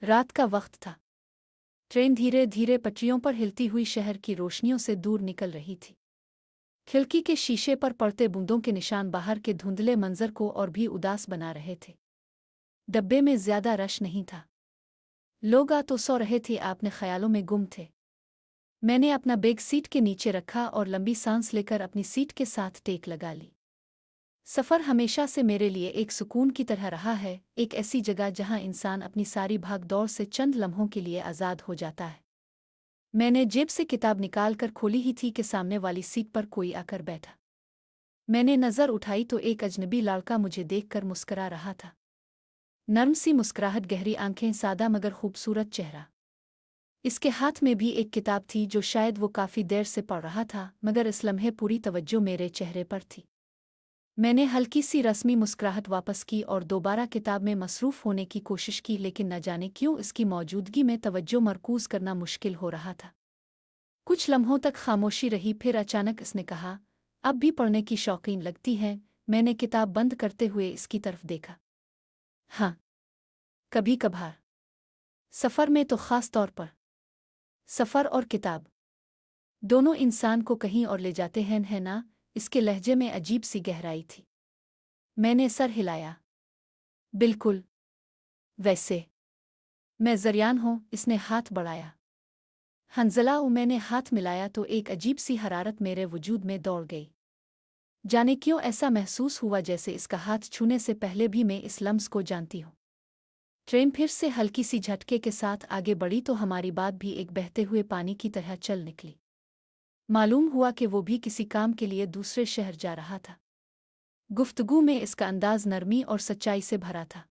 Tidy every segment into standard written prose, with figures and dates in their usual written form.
रात का वक्त था। ट्रेन धीरे धीरे पटरियों पर हिलती हुई शहर की रोशनियों से दूर निकल रही थी। खिड़की के शीशे पर पड़ते बूंदों के निशान बाहर के धुंधले मंजर को और भी उदास बना रहे थे। डब्बे में ज्यादा रश नहीं था। लोग आ तो सो रहे थे, अपने ख्यालों में गुम थे। मैंने अपना बैग सीट के नीचे रखा और लंबी सांस लेकर अपनी सीट के साथ टेक लगा ली। सफ़र हमेशा से मेरे लिए एक सुकून की तरह रहा है, एक ऐसी जगह जहां इंसान अपनी सारी भाग दौड़ से चंद लम्हों के लिए आज़ाद हो जाता है। मैंने जेब से किताब निकाल कर खोली ही थी कि सामने वाली सीट पर कोई आकर बैठा। मैंने नज़र उठाई तो एक अजनबी लड़का मुझे देखकर मुस्करा रहा था। नर्म सी मुस्कुराहट, गहरी आंखें, सादा मगर खूबसूरत चेहरा। इसके हाथ में भी एक किताब थी जो शायद वो काफ़ी देर से पढ़ रहा था, मगर इस लम्हे पूरी तवज्जो मेरे चेहरे पर थी। मैंने हल्की सी रस्मी मुस्कुराहट वापस की और दोबारा किताब में मसरूफ़ होने की कोशिश की, लेकिन न जाने क्यों इसकी मौजूदगी में तवज्जो मरकूज़ करना मुश्किल हो रहा था। कुछ लम्हों तक खामोशी रही, फिर अचानक इसने कहा, अब भी पढ़ने की शौकीन लगती है। मैंने किताब बंद करते हुए इसकी तरफ देखा। हाँ, कभी कभार। सफ़र में तो ख़ास तौर पर। सफ़र और किताब दोनों इंसान को कहीं और ले जाते हैं, है ना? इसके लहजे में अजीब सी गहराई थी। मैंने सर हिलाया। बिल्कुल वैसे। मैं ज़रियान हूँ, इसने हाथ बढ़ाया। हंज़ला। मैंने हाथ मिलाया तो एक अजीब सी हरारत मेरे वजूद में दौड़ गई। जाने क्यों ऐसा महसूस हुआ जैसे इसका हाथ छूने से पहले भी मैं इस लम्स को जानती हूँ। ट्रेन फिर से हल्की सी झटके के साथ आगे बढ़ी तो हमारी बात भी एक बहते हुए पानी की तरह चल निकली। मालूम हुआ कि वो भी किसी काम के लिए दूसरे शहर जा रहा था। गुफ्तगू में इसका अंदाज नरमी और सच्चाई से भरा था।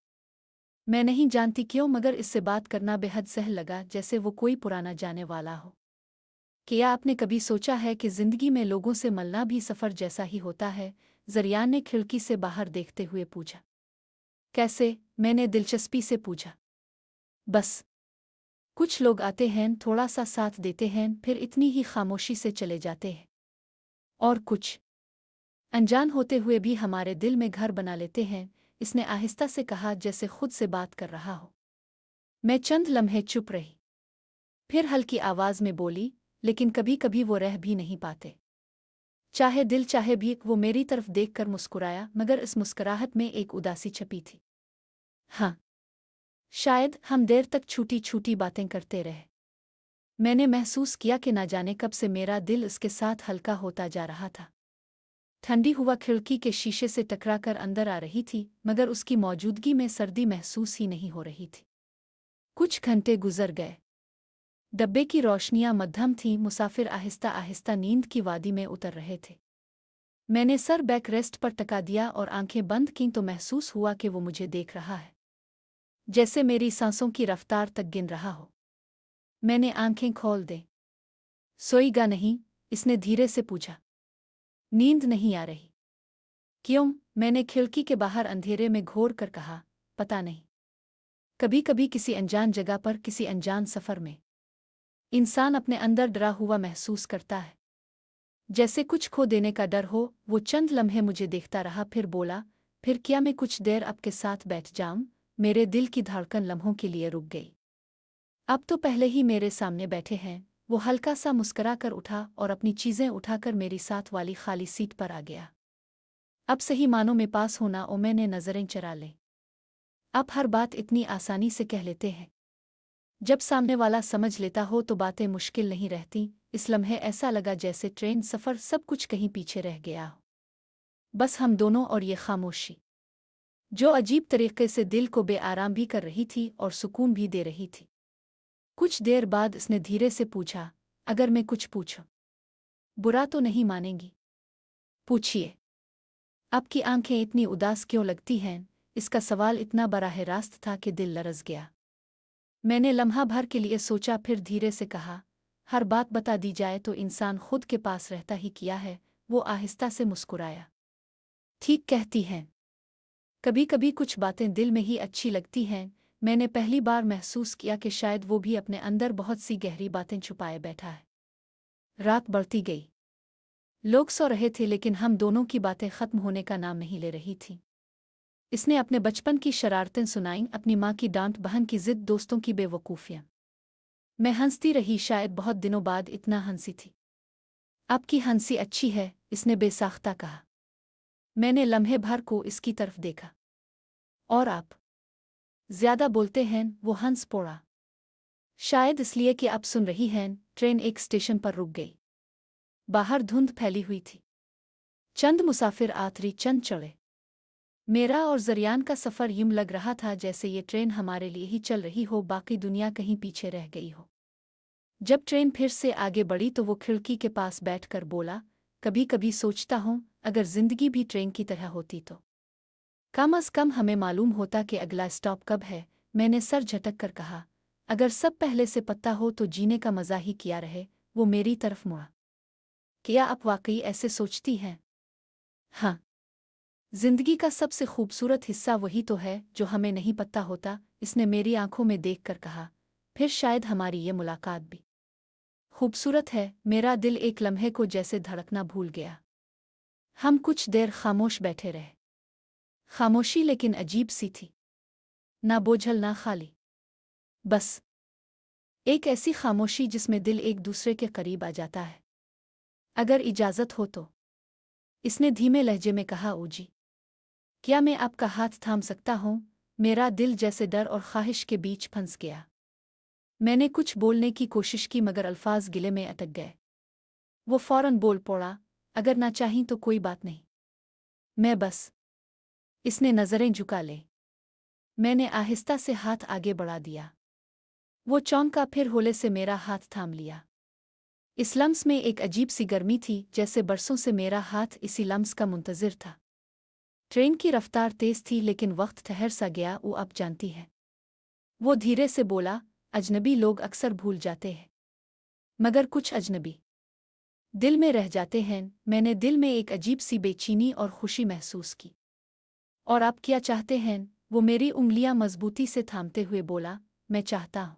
मैं नहीं जानती क्यों, मगर इससे बात करना बेहद सहल लगा, जैसे वो कोई पुराना जाने वाला हो। क्या आपने कभी सोचा है कि ज़िंदगी में लोगों से मिलना भी सफ़र जैसा ही होता है? ज़रियान ने खिड़की से बाहर देखते हुए पूछा। कैसे? मैंने दिलचस्पी से पूछा। बस, कुछ लोग आते हैं, थोड़ा सा साथ देते हैं, फिर इतनी ही खामोशी से चले जाते हैं। और कुछ अनजान होते हुए भी हमारे दिल में घर बना लेते हैं, इसने आहिस्ता से कहा, जैसे खुद से बात कर रहा हो। मैं चंद लम्हे चुप रही, फिर हल्की आवाज़ में बोली, लेकिन कभी कभी वो रह भी नहीं पाते। चाहे दिल चाहे भी। वो मेरी तरफ देखकर मुस्कुराया, मगर इस मुस्कुराहट में एक उदासी छपी थी। हाँ, शायद हम देर तक छूटी छूटी बातें करते रहे। मैंने महसूस किया कि न जाने कब से मेरा दिल इसके साथ हल्का होता जा रहा था। ठंडी हवा खिड़की के शीशे से टकराकर अंदर आ रही थी, मगर उसकी मौजूदगी में सर्दी महसूस ही नहीं हो रही थी। कुछ घंटे गुजर गए। डब्बे की रोशनियां मध्यम थीं, मुसाफिर आहिस्ता आहिस्ता नींद की वादी में उतर रहे थे। मैंने सर बैक रेस्ट पर टिका दिया और आंखें बंद कीं तो महसूस हुआ कि वो मुझे देख रहा है, जैसे मेरी सांसों की रफ्तार तक गिन रहा हो। मैंने आंखें खोल दे। सोईगा नहीं? इसने धीरे से पूछा। नींद नहीं आ रही? क्यों? मैंने खिड़की के बाहर अंधेरे में घोर कर कहा। पता नहीं। कभी कभी किसी अनजान जगह पर, किसी अनजान सफ़र में इंसान अपने अंदर डरा हुआ महसूस करता है, जैसे कुछ खो देने का डर हो। वो चंद लम्हे मुझे देखता रहा, फिर बोला, फिर क्या मैं कुछ देर आपके साथ बैठ जाऊं? मेरे दिल की धड़कन लम्हों के लिए रुक गई। अब तो पहले ही मेरे सामने बैठे हैं। वो हल्का सा मुस्करा कर उठा और अपनी चीज़ें उठाकर मेरी साथ वाली खाली सीट पर आ गया। अब सही मानों में पास होना और मैंने नज़रें चरा लें। अब हर बात इतनी आसानी से कह लेते हैं। जब सामने वाला समझ लेता हो तो बातें मुश्किल नहीं रहती। इस लम्हे ऐसा लगा जैसे ट्रेन सफ़र सब कुछ कहीं पीछे रह गया हो, बस हम दोनों और ये खामोशी, जो अजीब तरीके से दिल को बेआराम भी कर रही थी और सुकून भी दे रही थी। कुछ देर बाद इसने धीरे से पूछा, अगर मैं कुछ पूछूं, बुरा तो नहीं मानेंगी? पूछिए। आपकी आंखें इतनी उदास क्यों लगती हैं? इसका सवाल इतना बराह रास्त था कि दिल लरज़ गया। मैंने लम्हा भर के लिए सोचा, फिर धीरे से कहा, हर बात बता दी जाए तो इंसान खुद के पास रहता ही किया है। वो आहिस्ता से मुस्कुराया। ठीक कहती हैं। कभी कभी कुछ बातें दिल में ही अच्छी लगती हैं। मैंने पहली बार महसूस किया कि शायद वो भी अपने अंदर बहुत सी गहरी बातें छुपाए बैठा है। रात बढ़ती गई। लोग सो रहे थे, लेकिन हम दोनों की बातें खत्म होने का नाम नहीं ले रही थीं। इसने अपने बचपन की शरारतें सुनाईं, अपनी माँ की डांट, बहन की जिद, दोस्तों की बेवकूफ़ियाँ। मैं हंसती रही, शायद बहुत दिनों बाद इतना हंसी थी। आपकी हंसी अच्छी है, इसने बेसाख्ता कहा। मैंने लम्हे भर को इसकी तरफ देखा। और आप ज्यादा बोलते हैं, वो हंस पड़ा। शायद इसलिए कि आप सुन रही हैं। ट्रेन एक स्टेशन पर रुक गई। बाहर धुंध फैली हुई थी। चंद मुसाफिर आखिरी चंद चढ़े। मेरा और जरियान का सफ़र यूं लग रहा था जैसे ये ट्रेन हमारे लिए ही चल रही हो, बाकी दुनिया कहीं पीछे रह गई हो। जब ट्रेन फिर से आगे बढ़ी तो वो खिड़की के पास बैठकर बोला, कभी कभी सोचता हूँ अगर जिंदगी भी ट्रेन की तरह होती तो कम अज़ कम हमें मालूम होता कि अगला स्टॉप कब है। मैंने सर झटक कर कहा, अगर सब पहले से पता हो तो जीने का मज़ा ही किया रहे। वो मेरी तरफ मुड़ा। क्या आप वाकई ऐसे सोचती हैं? हाँ। जिंदगी का सबसे खूबसूरत हिस्सा वही तो है जो हमें नहीं पता होता, इसने मेरी आंखों में देखकर कहा। फिर शायद हमारी ये मुलाकात भी खूबसूरत है। मेरा दिल एक लम्हे को जैसे धड़कना भूल गया। हम कुछ देर खामोश बैठे रहे। खामोशी लेकिन अजीब सी थी, ना बोझल ना खाली। बस एक ऐसी खामोशी जिसमें दिल एक दूसरे के करीब आ जाता है। अगर इजाज़त हो तो, इसने धीमे लहजे में कहा, ओजी, क्या मैं आपका हाथ थाम सकता हूँ? मेरा दिल जैसे डर और ख्वाहिश के बीच फंस गया। मैंने कुछ बोलने की कोशिश की मगर अल्फाज गिले में अटक गए। वो फौरन बोल पड़ा, अगर ना चाहीं तो कोई बात नहीं, मैं बस। इसने नज़रें झुका ले। मैंने आहिस्ता से हाथ आगे बढ़ा दिया। वो चौंका, फिर होले से मेरा हाथ थाम लिया। इस लम्स में एक अजीब सी गर्मी थी, जैसे बरसों से मेरा हाथ इसी लम्स का मुंतज़िर था। ट्रेन की रफ्तार तेज थी लेकिन वक्त ठहर सा गया। वो आप जानती है, वो धीरे से बोला, अजनबी लोग अक्सर भूल जाते हैं मगर कुछ अजनबी दिल में रह जाते हैं। मैंने दिल में एक अजीब सी बेचैनी और खुशी महसूस की। और आप क्या चाहते हैं? वो मेरी उंगलियां मजबूती से थामते हुए बोला, मैं चाहता हूँ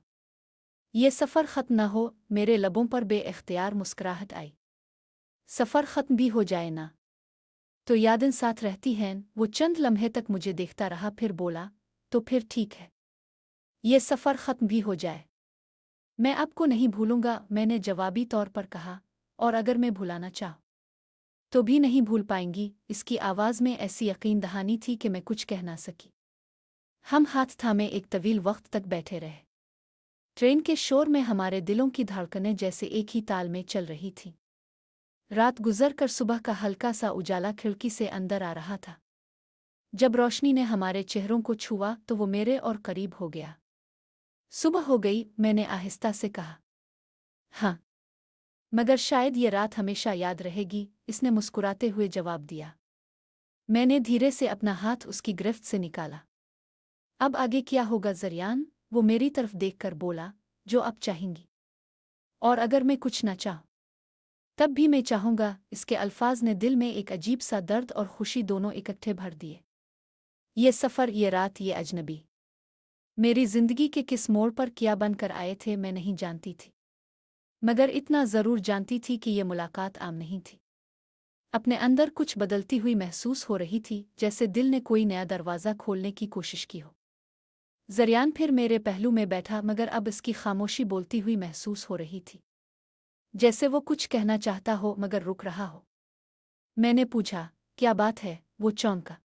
ये सफ़र ख़त्म न हो। मेरे लबों पर बेइख्तियार मुस्कुराहट आई। सफ़र ख़त्म भी हो जाए ना तो यादें साथ रहती हैं। वो चंद लम्हे तक मुझे देखता रहा, फिर बोला, तो फिर ठीक है, ये सफ़र ख़त्म भी हो जाए, मैं आपको नहीं भूलूंगा। मैंने जवाबी तौर पर कहा, और अगर मैं भुलाना चाहूँ तो भी नहीं भूल पाएंगी। इसकी आवाज़ में ऐसी यकीन दहानी थी कि मैं कुछ कह ना सकी। हम हाथ थामे एक तवील वक्त तक बैठे रहे। ट्रेन के शोर में हमारे दिलों की धड़कनें जैसे एक ही ताल में चल रही थीं। रात गुजर कर सुबह का हल्का सा उजाला खिड़की से अंदर आ रहा था। जब रोशनी ने हमारे चेहरों को छुआ तो वो मेरे और करीब हो गया। सुबह हो गई, मैंने आहिस्ता से कहा। हाँ, मगर शायद ये रात हमेशा याद रहेगी, इसने मुस्कुराते हुए जवाब दिया। मैंने धीरे से अपना हाथ उसकी गिरफ्त से निकाला। अब आगे क्या होगा जरियान? वो मेरी तरफ देखकर बोला, जो आप चाहेंगी। और अगर मैं कुछ ना चाहूँ तब भी मैं चाहूँगा। इसके अल्फाज ने दिल में एक अजीब सा दर्द और खुशी दोनों इकट्ठे भर दिए। ये सफ़र, ये रात, ये अजनबी मेरी जिंदगी के किस मोड़ पर क्या बनकर आए थे मैं नहीं जानती थी, मगर इतना ज़रूर जानती थी कि ये मुलाकात आम नहीं थी। अपने अंदर कुछ बदलती हुई महसूस हो रही थी, जैसे दिल ने कोई नया दरवाज़ा खोलने की कोशिश की हो। जरियान फिर मेरे पहलू में बैठा, मगर अब इसकी खामोशी बोलती हुई महसूस हो रही थी, जैसे वो कुछ कहना चाहता हो मगर रुक रहा हो। मैंने पूछा, क्या बात है? वो चौंका।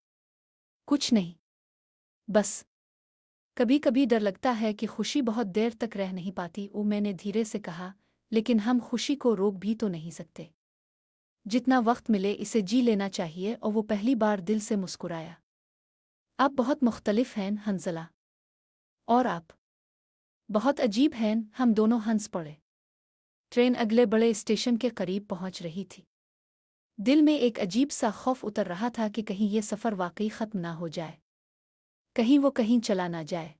कुछ नहीं, बस कभी कभी डर लगता है कि खुशी बहुत देर तक रह नहीं पाती। वो मैंने धीरे से कहा, लेकिन हम खुशी को रोक भी तो नहीं सकते। जितना वक्त मिले इसे जी लेना चाहिए। और वो पहली बार दिल से मुस्कुराया। आप बहुत मुख्तलिफ हैं हंजला, और आप बहुत अजीब हैं। हम दोनों हंस पड़े। ट्रेन अगले बड़े स्टेशन के करीब पहुंच रही थी। दिल में एक अजीब सा खौफ उतर रहा था कि कहीं ये सफ़र वाकई ख़त्म ना हो जाए, कहीं वो कहीं चला ना जाए।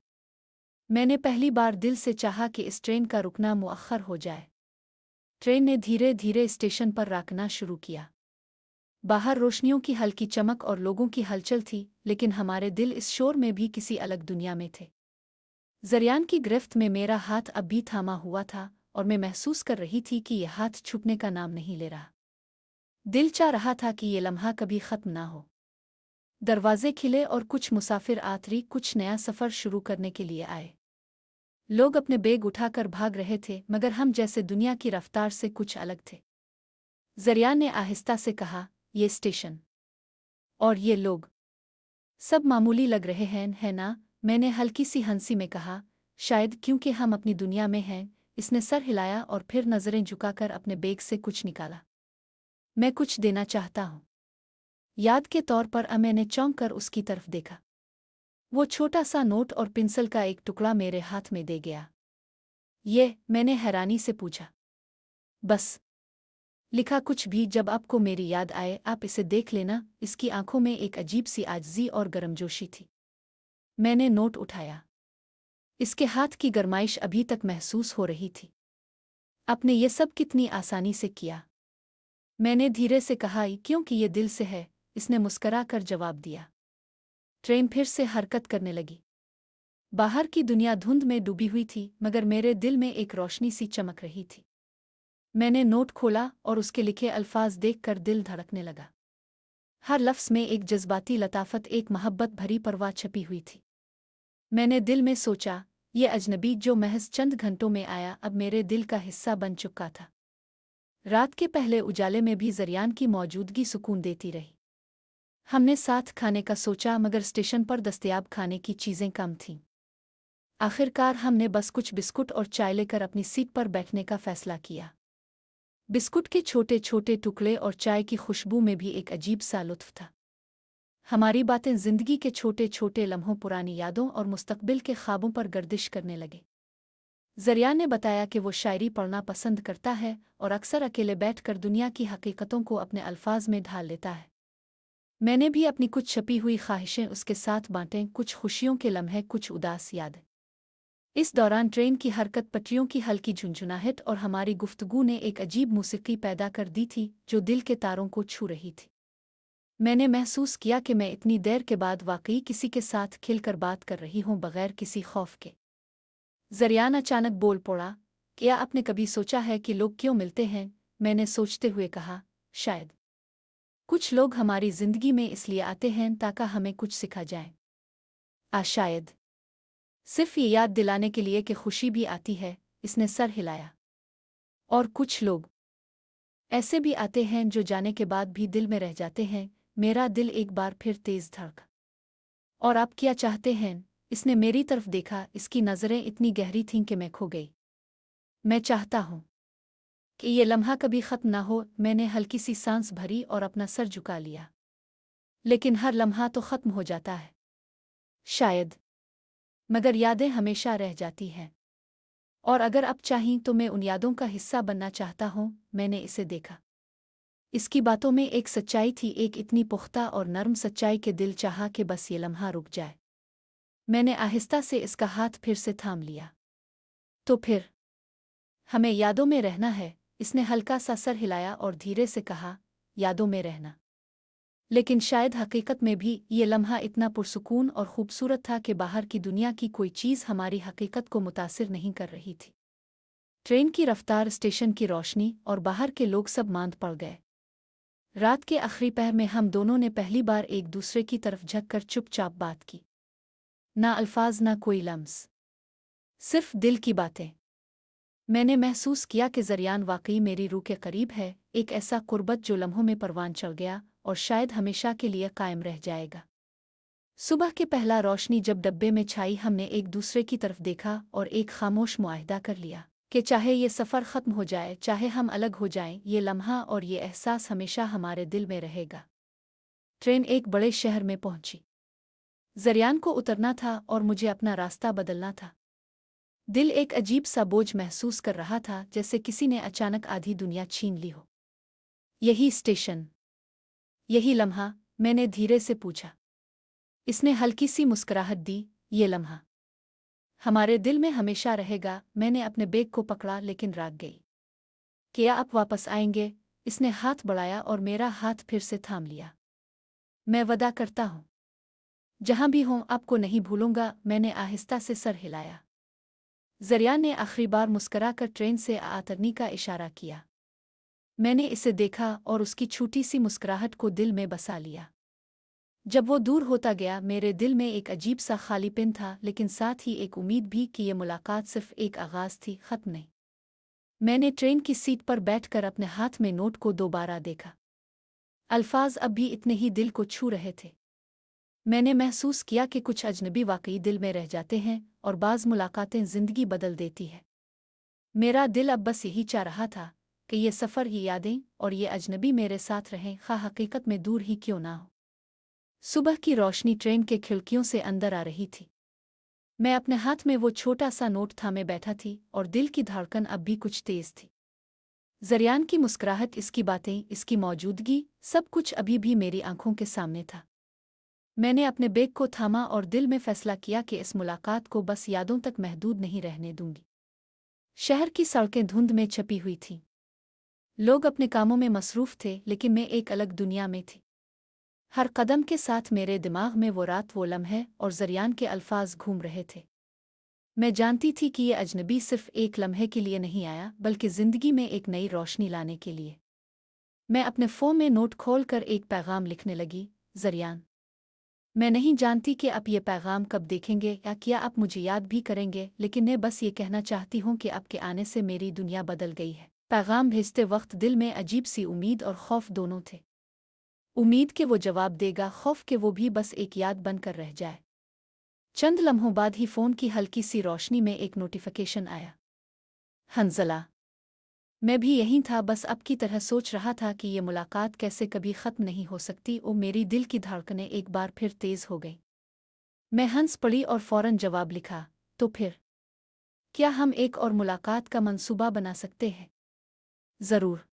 मैंने पहली बार दिल से चाहा कि इस ट्रेन का रुकना मुअख्खर हो जाए। ट्रेन ने धीरे धीरे स्टेशन पर राकना शुरू किया। बाहर रोशनियों की हल्की चमक और लोगों की हलचल थी, लेकिन हमारे दिल इस शोर में भी किसी अलग दुनिया में थे। जरियान की गिरफ्त में मेरा हाथ अब भी थामा हुआ था, और मैं महसूस कर रही थी कि यह हाथ छूटने का नाम नहीं ले रहा। दिल चाह रहा था कि ये लम्हा कभी ख़त्म ना हो। दरवाजे खिले और कुछ मुसाफिर आतरी कुछ नया सफ़र शुरू करने के लिए आए। लोग अपने बैग उठाकर भाग रहे थे, मगर हम जैसे दुनिया की रफ्तार से कुछ अलग थे। ज़रियान ने आहिस्ता से कहा, ये स्टेशन और ये लोग सब मामूली लग रहे हैं, है ना? मैंने हल्की सी हंसी में कहा, शायद क्योंकि हम अपनी दुनिया में हैं। इसने सर हिलाया और फिर नज़रें झुकाकर अपने बैग से कुछ निकाला। मैं कुछ देना चाहता हूँ। याद के तौर पर मैंने चौंक कर उसकी तरफ देखा। वो छोटा सा नोट और पेंसिल का एक टुकड़ा मेरे हाथ में दे गया। ये? मैंने हैरानी से पूछा। बस लिखा कुछ भी, जब आपको मेरी याद आए आप इसे देख लेना। इसकी आंखों में एक अजीब सी आजिज़ी और गर्मजोशी थी। मैंने नोट उठाया। इसके हाथ की गरमाइश अभी तक महसूस हो रही थी। आपने ये सब कितनी आसानी से किया? मैंने धीरे से कहा, क्योंकि ये दिल से है। इसने मुस्करा कर जवाब दिया। ट्रेन फिर से हरकत करने लगी। बाहर की दुनिया धुंध में डूबी हुई थी, मगर मेरे दिल में एक रोशनी सी चमक रही थी। मैंने नोट खोला और उसके लिखे अल्फाज देखकर दिल धड़कने लगा। हर लफ्ज़ में एक जज्बाती लताफत, एक मोहब्बत भरी परवाह छपी हुई थी। मैंने दिल में सोचा, ये अजनबी जो महज चंद घंटों में आया, अब मेरे दिल का हिस्सा बन चुका था। रात के पहले उजाले में भी ज़रियान की मौजूदगी सुकून देती रही। हमने साथ खाने का सोचा, मगर स्टेशन पर दस्तयाब खाने की चीज़ें कम थीं। आखिरकार हमने बस कुछ बिस्कुट और चाय लेकर अपनी सीट पर बैठने का फ़ैसला किया। बिस्कुट के छोटे छोटे टुकड़े और चाय की खुशबू में भी एक अजीब सा लुत्फ़ था। हमारी बातें ज़िंदगी के छोटे छोटे लम्हों, पुरानी यादों और मुस्तक़बिल के ख्वाबों पर गर्दिश करने लगे। ज़रियान ने बताया कि वो शायरी पढ़ना पसंद करता है और अक्सर अकेले बैठकर दुनिया की हकीकतों को अपने अल्फाज में ढाल लेता है। मैंने भी अपनी कुछ छपी हुई ख्वाहिशें उसके साथ बांटें, कुछ खुशियों के लम्हे, कुछ उदास यादें। इस दौरान ट्रेन की हरकत, पटरियों की हल्की झुनझुनाहट और हमारी गुफ्तगू ने एक अजीब मौसीकी पैदा कर दी थी जो दिल के तारों को छू रही थी। मैंने महसूस किया कि मैं इतनी देर के बाद वाकई किसी के साथ खिलकर बात कर रही हूँ, बगैर किसी खौफ के। ज़रियान अचानक बोल पड़ा, क्या आपने कभी सोचा है कि लोग क्यों मिलते हैं? मैंने सोचते हुए कहा, शायद कुछ लोग हमारी ज़िंदगी में इसलिए आते हैं ताकि हमें कुछ सिखा जाए। शायद सिर्फ ये याद दिलाने के लिए कि खुशी भी आती है। इसने सर हिलाया। और कुछ लोग ऐसे भी आते हैं जो जाने के बाद भी दिल में रह जाते हैं। मेरा दिल एक बार फिर तेज धड़का। और आप क्या चाहते हैं? इसने मेरी तरफ देखा। इसकी नज़रें इतनी गहरी थीं कि मैं खो गई। मैं चाहता हूँ कि ये लम्हा कभी ख़त्म ना हो। मैंने हल्की सी सांस भरी और अपना सर झुका लिया। लेकिन हर लम्हा तो ख़त्म हो जाता है, शायद, मगर यादें हमेशा रह जाती हैं। और अगर आप चाहें तो मैं उन यादों का हिस्सा बनना चाहता हूँ। मैंने इसे देखा। इसकी बातों में एक सच्चाई थी, एक इतनी पुख्ता और नर्म सच्चाई के दिल चाहा कि बस ये लम्हा रुक जाए। मैंने आहिस्ता से इसका हाथ फिर से थाम लिया। तो फिर हमें यादों में रहना है। इसने हल्का सा सर हिलाया और धीरे से कहा, यादों में रहना। लेकिन शायद हकीकत में भी ये लम्हा इतना पुरसुकून और खूबसूरत था कि बाहर की दुनिया की कोई चीज़ हमारी हकीकत को मुतासिर नहीं कर रही थी। ट्रेन की रफ्तार, स्टेशन की रोशनी और बाहर के लोग सब मांद पड़ गए। रात के आखिरी पहर में हम दोनों ने पहली बार एक दूसरे की तरफ झुककर चुपचाप बात की। ना अल्फाज, ना कोई लम्स, सिर्फ दिल की बातें। मैंने महसूस किया कि ज़रियान वाकई मेरी रूह के करीब है, एक ऐसा कुर्बत जो लम्हों में परवान चढ़ गया और शायद हमेशा के लिए कायम रह जाएगा। सुबह के पहला रोशनी जब डब्बे में छाई, हमने एक दूसरे की तरफ देखा और एक खामोश मुआहदा कर लिया कि चाहे ये सफ़र ख़त्म हो जाए, चाहे हम अलग हो जाएं, ये लम्हा और ये एहसास हमेशा हमारे दिल में रहेगा। ट्रेन एक बड़े शहर में पहुंची। ज़रियान को उतरना था और मुझे अपना रास्ता बदलना था। दिल एक अजीब सा बोझ महसूस कर रहा था, जैसे किसी ने अचानक आधी दुनिया छीन ली हो। यही स्टेशन, यही लम्हा? मैंने धीरे से पूछा। इसने हल्की सी मुस्कुराहट दी। ये लम्हा हमारे दिल में हमेशा रहेगा। मैंने अपने बैग को पकड़ा लेकिन राग गई। क्या आप वापस आएंगे? इसने हाथ बढ़ाया और मेरा हाथ फिर से थाम लिया। मैं वादा करता हूँ, जहाँ भी हूँ आपको नहीं भूलूंगा। मैंने आहिस्ता से सर हिलाया। ज़रियान ने आखिरी बार मुस्कुराकर ट्रेन से उतरने का इशारा किया। मैंने इसे देखा और उसकी छोटी सी मुस्कुराहट को दिल में बसा लिया। जब वो दूर होता गया मेरे दिल में एक अजीब सा खालीपन था, लेकिन साथ ही एक उम्मीद भी कि ये मुलाकात सिर्फ एक आगाज़ थी, ख़त्म नहीं। मैंने ट्रेन की सीट पर बैठकर अपने हाथ में नोट को दोबारा देखा। अल्फाज अब भी इतने ही दिल को छू रहे थे। मैंने महसूस किया कि कुछ अजनबी वाकई दिल में रह जाते हैं और बाज़ मुलाकातें ज़िंदगी बदल देती है। मेरा दिल अब बस यही चाह रहा था कि ये सफ़र, ये यादें और ये अजनबी मेरे साथ रहें, खा हकीकत में दूर ही क्यों ना हो। सुबह की रोशनी ट्रेन के खिड़कियों से अंदर आ रही थी। मैं अपने हाथ में वो छोटा सा नोट थामे बैठा थी और दिल की धड़कन अब भी कुछ तेज थी। जरियान की मुस्कुराहट, इसकी बातें, इसकी मौजूदगी, सब कुछ अभी भी मेरी आंखों के सामने था। मैंने अपने बैग को थामा और दिल में फैसला किया कि इस मुलाकात को बस यादों तक महदूद नहीं रहने दूंगी। शहर की सड़कें धुंध में छपी हुई थीं। लोग अपने कामों में मसरूफ थे, लेकिन मैं एक अलग दुनिया में थी। हर कदम के साथ मेरे दिमाग में वो रात, वो लम्हे और जरियान के अल्फाज घूम रहे थे। मैं जानती थी कि ये अजनबी सिर्फ एक लम्हे के लिए नहीं आया, बल्कि ज़िंदगी में एक नई रोशनी लाने के लिए। मैं अपने फ़ोन में नोट खोलकर एक पैगाम लिखने लगी। जरियान, मैं नहीं जानती कि आप ये पैगाम कब देखेंगे या क्या आप मुझे याद भी करेंगे, लेकिन मैं बस ये कहना चाहती हूँ कि आपके आने से मेरी दुनिया बदल गई है। पैगाम भेजते वक्त दिल में अजीब सी उम्मीद और खौफ दोनों थे। उम्मीद कि वो जवाब देगा, खौफ कि वो भी बस एक याद बनकर रह जाए। चंद लम्हों बाद ही फ़ोन की हल्की सी रोशनी में एक नोटिफिकेशन आया। हंज़ला। मैं भी यहीं था, बस अब की तरह सोच रहा था कि ये मुलाकात कैसे कभी ख़त्म नहीं हो सकती। ओ मेरी दिल की धड़कनें एक बार फिर तेज़ हो गई। मैं हंस पड़ी और फ़ौरन जवाब लिखा, तो फिर क्या हम एक और मुलाकात का मंसूबा बना सकते हैं? ज़रूर।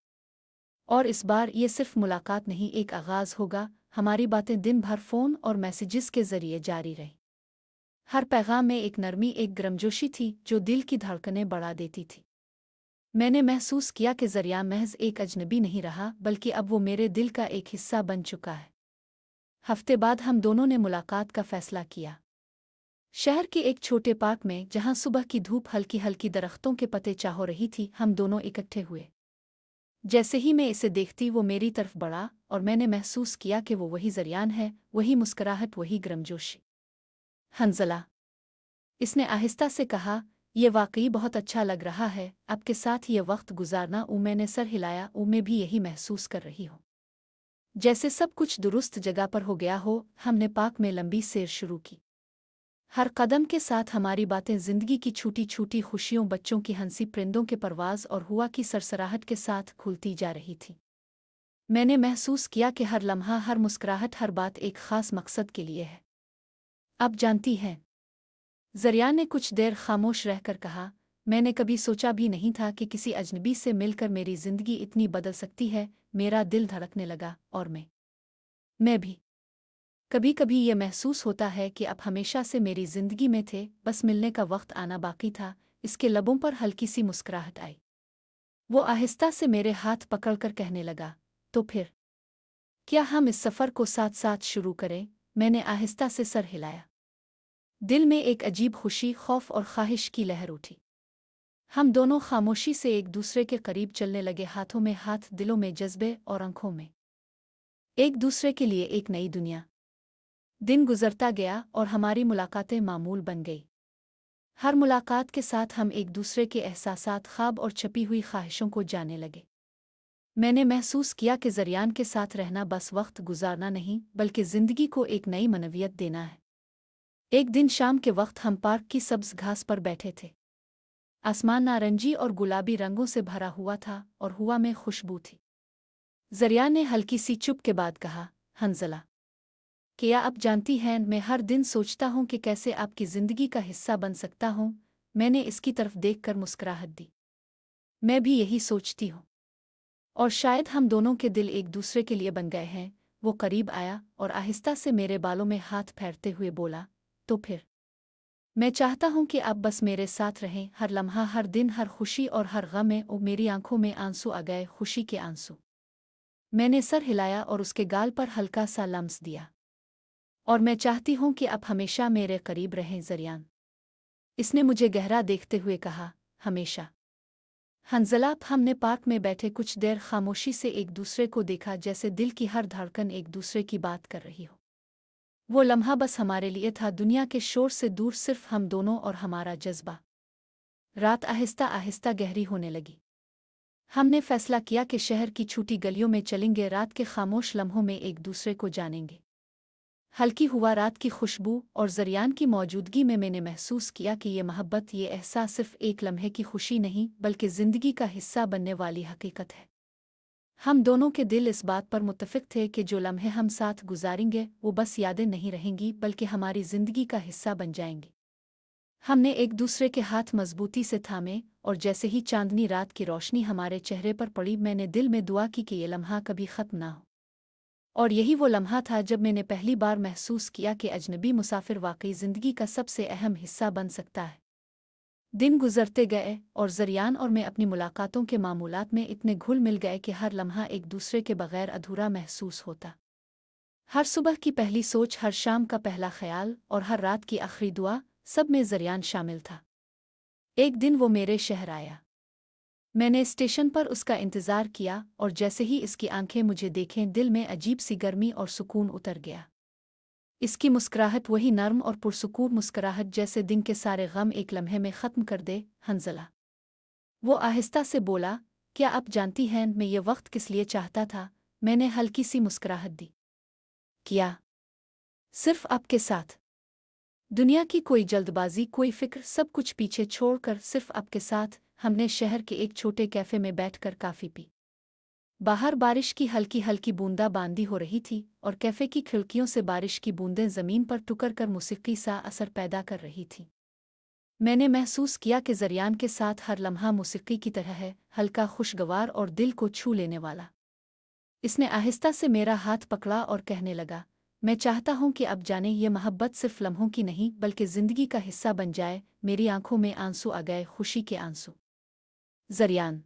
और इस बार ये सिर्फ मुलाकात नहीं, एक आगाज़ होगा। हमारी बातें दिन भर फ़ोन और मैसेजेस के ज़रिए जारी रहीं। हर पैगाम में एक नरमी, एक गर्मजोशी थी जो दिल की धड़कनें बढ़ा देती थी। मैंने महसूस किया कि ज़रिया महज एक अजनबी नहीं रहा, बल्कि अब वो मेरे दिल का एक हिस्सा बन चुका है। हफ्ते बाद हम दोनों ने मुलाकात का फ़ैसला किया। शहर के एक छोटे पार्क में, जहाँ सुबह की धूप हल्की हल्की दरख्तों के पत्ते चाहो रही थी, हम दोनों इकट्ठे हुए। जैसे ही मैं इसे देखती, वो मेरी तरफ बढ़ा और मैंने महसूस किया कि वो वही ज़रियान है, वही मुस्कुराहट, वही गर्मजोशी। हंज़ला, इसने आहिस्ता से कहा, ये वाकई बहुत अच्छा लग रहा है आपके साथ ये वक्त गुजारना। मैंने सर हिलाया। मैं भी यही महसूस कर रही हूँ। जैसे सब कुछ दुरुस्त जगह पर हो गया हो। हमने पार्क में लंबी सैर शुरू की। हर कदम के साथ हमारी बातें ज़िंदगी की छोटी छोटी खुशियों, बच्चों की हंसी, परिंदों के परवाज़ और हवा की सरसराहट के साथ खुलती जा रही थी। मैंने महसूस किया कि हर लम्हा, हर मुस्कुराहट, हर बात एक ख़ास मकसद के लिए है। अब जानती हैं, ज़रिया ने कुछ देर खामोश रहकर कहा, मैंने कभी सोचा भी नहीं था कि किसी अजनबी से मिलकर मेरी ज़िंदगी इतनी बदल सकती है। मेरा दिल धड़कने लगा और मैं भी। कभी कभी ये महसूस होता है कि आप हमेशा से मेरी ज़िंदगी में थे, बस मिलने का वक्त आना बाकी था। इसके लबों पर हल्की सी मुस्कुराहट आई। वो आहिस्ता से मेरे हाथ पकड़कर कहने लगा, तो फिर क्या हम इस सफ़र को साथ साथ शुरू करें? मैंने आहिस्ता से सर हिलाया। दिल में एक अजीब खुशी, खौफ और ख्वाहिश की लहर उठी। हम दोनों खामोशी से एक दूसरे के करीब चलने लगे, हाथों में हाथ, दिलों में जज्बे और आंखों में एक दूसरे के लिए एक नई दुनिया। दिन गुजरता गया और हमारी मुलाकातें मामूल बन गई। हर मुलाकात के साथ हम एक दूसरे के एहसासात, ख्वाब और छपी हुई ख्वाहिशों को जानने लगे। मैंने महसूस किया कि ज़रियान के साथ रहना बस वक्त गुजारना नहीं, बल्कि ज़िंदगी को एक नई मनवियत देना है। एक दिन शाम के वक्त हम पार्क की सब्ज घास पर बैठे थे। आसमान नारंगी और गुलाबी रंगों से भरा हुआ था और हवा में खुशबू थी। ज़रिया ने हल्की सी चुप के बाद कहा, हंज़ला, क्या आप जानती हैं, मैं हर दिन सोचता हूँ कि कैसे आपकी ज़िंदगी का हिस्सा बन सकता हूँ। मैंने इसकी तरफ देखकर मुस्कुराहट दी। मैं भी यही सोचती हूँ। और शायद हम दोनों के दिल एक दूसरे के लिए बन गए हैं। वो करीब आया और आहिस्ता से मेरे बालों में हाथ फेरते हुए बोला, तो फिर मैं चाहता हूँ कि आप बस मेरे साथ रहें, हर लम्हा, हर दिन, हर खुशी और हर गम में। मेरी आंखों में आंसू आ गए, खुशी के आंसू। मैंने सर हिलाया और उसके गाल पर हल्का सा लम्स दिया। और मैं चाहती हूँ कि आप हमेशा मेरे करीब रहें, ज़रियान। इसने मुझे गहरा देखते हुए कहा, हमेशा। हंज़ला, हमने पार्क में बैठे कुछ देर खामोशी से एक दूसरे को देखा, जैसे दिल की हर धड़कन एक दूसरे की बात कर रही हो। वो लम्हा बस हमारे लिए था, दुनिया के शोर से दूर, सिर्फ हम दोनों और हमारा जज्बा। रात आहिस्ता आहिस्ता गहरी होने लगी। हमने फैसला किया कि शहर की छूटी गलियों में चलेंगे, रात के खामोश लम्हों में एक दूसरे को जानेंगे। हल्की हुआ रात की खुशबू और जरियान की मौजूदगी में मैंने महसूस किया कि ये मोहब्बत, ये एहसास सिर्फ एक लम्हे की खुशी नहीं बल्कि ज़िंदगी का हिस्सा बनने वाली हकीकत है। हम दोनों के दिल इस बात पर मुत्तफिक थे कि जो लम्हे हम साथ गुजारेंगे वो बस यादें नहीं रहेंगी बल्कि हमारी ज़िंदगी का हिस्सा बन जाएंगी। हमने एक दूसरे के हाथ मजबूती से थामे और जैसे ही चांदनी रात की रोशनी हमारे चेहरे पर पड़ी, मैंने दिल में दुआ की कि ये लम्हा कभी ख़त्म ना हो। और यही वो लम्हा था जब मैंने पहली बार महसूस किया कि अजनबी मुसाफिर वाकई ज़िंदगी का सबसे अहम हिस्सा बन सकता है। दिन गुजरते गए और जरियान और मैं अपनी मुलाकातों के मामूलात में इतने घुल मिल गए कि हर लम्हा एक दूसरे के बगैर अधूरा महसूस होता। हर सुबह की पहली सोच, हर शाम का पहला ख्याल और हर रात की आखिरी दुआ, सब में जरियान शामिल था। एक दिन वो मेरे शहर आया। मैंने स्टेशन पर उसका इंतज़ार किया और जैसे ही इसकी आंखें मुझे देखें, दिल में अजीब सी गर्मी और सुकून उतर गया। इसकी मुस्कुराहट वही नर्म और पुरसुकून मुस्कुराहट जैसे दिन के सारे गम एक लम्हे में ख़त्म कर दे। हंज़ला। वो आहिस्ता से बोला, क्या आप जानती हैं मैं ये वक्त किस लिए चाहता था? मैंने हल्की सी मुस्कुराहट दी। क्या? सिर्फ आपके साथ। दुनिया की कोई जल्दबाजी, कोई फिक्र, सब कुछ पीछे छोड़कर सिर्फ आपके साथ। हमने शहर के एक छोटे कैफ़े में बैठकर कॉफ़ी पी। बाहर बारिश की हल्की हल्की बूंदाबांदी हो रही थी और कैफ़े की खिड़कियों से बारिश की बूंदें ज़मीन पर टुकर कर मौसीकी सा असर पैदा कर रही थीं। मैंने महसूस किया कि जरियान के साथ हर लम्हा मौसीकी की तरह है, हल्का, खुशगवार और दिल को छू लेने वाला। इसने आहिस्ता से मेरा हाथ पकड़ा और कहने लगा, मैं चाहता हूँ कि अब जाने ये मोहब्बत सिर्फ लम्हों की नहीं बल्कि ज़िंदगी का हिस्सा बन जाए। मेरी आंखों में आंसू आ गए, खुशी के आंसू। जरियान,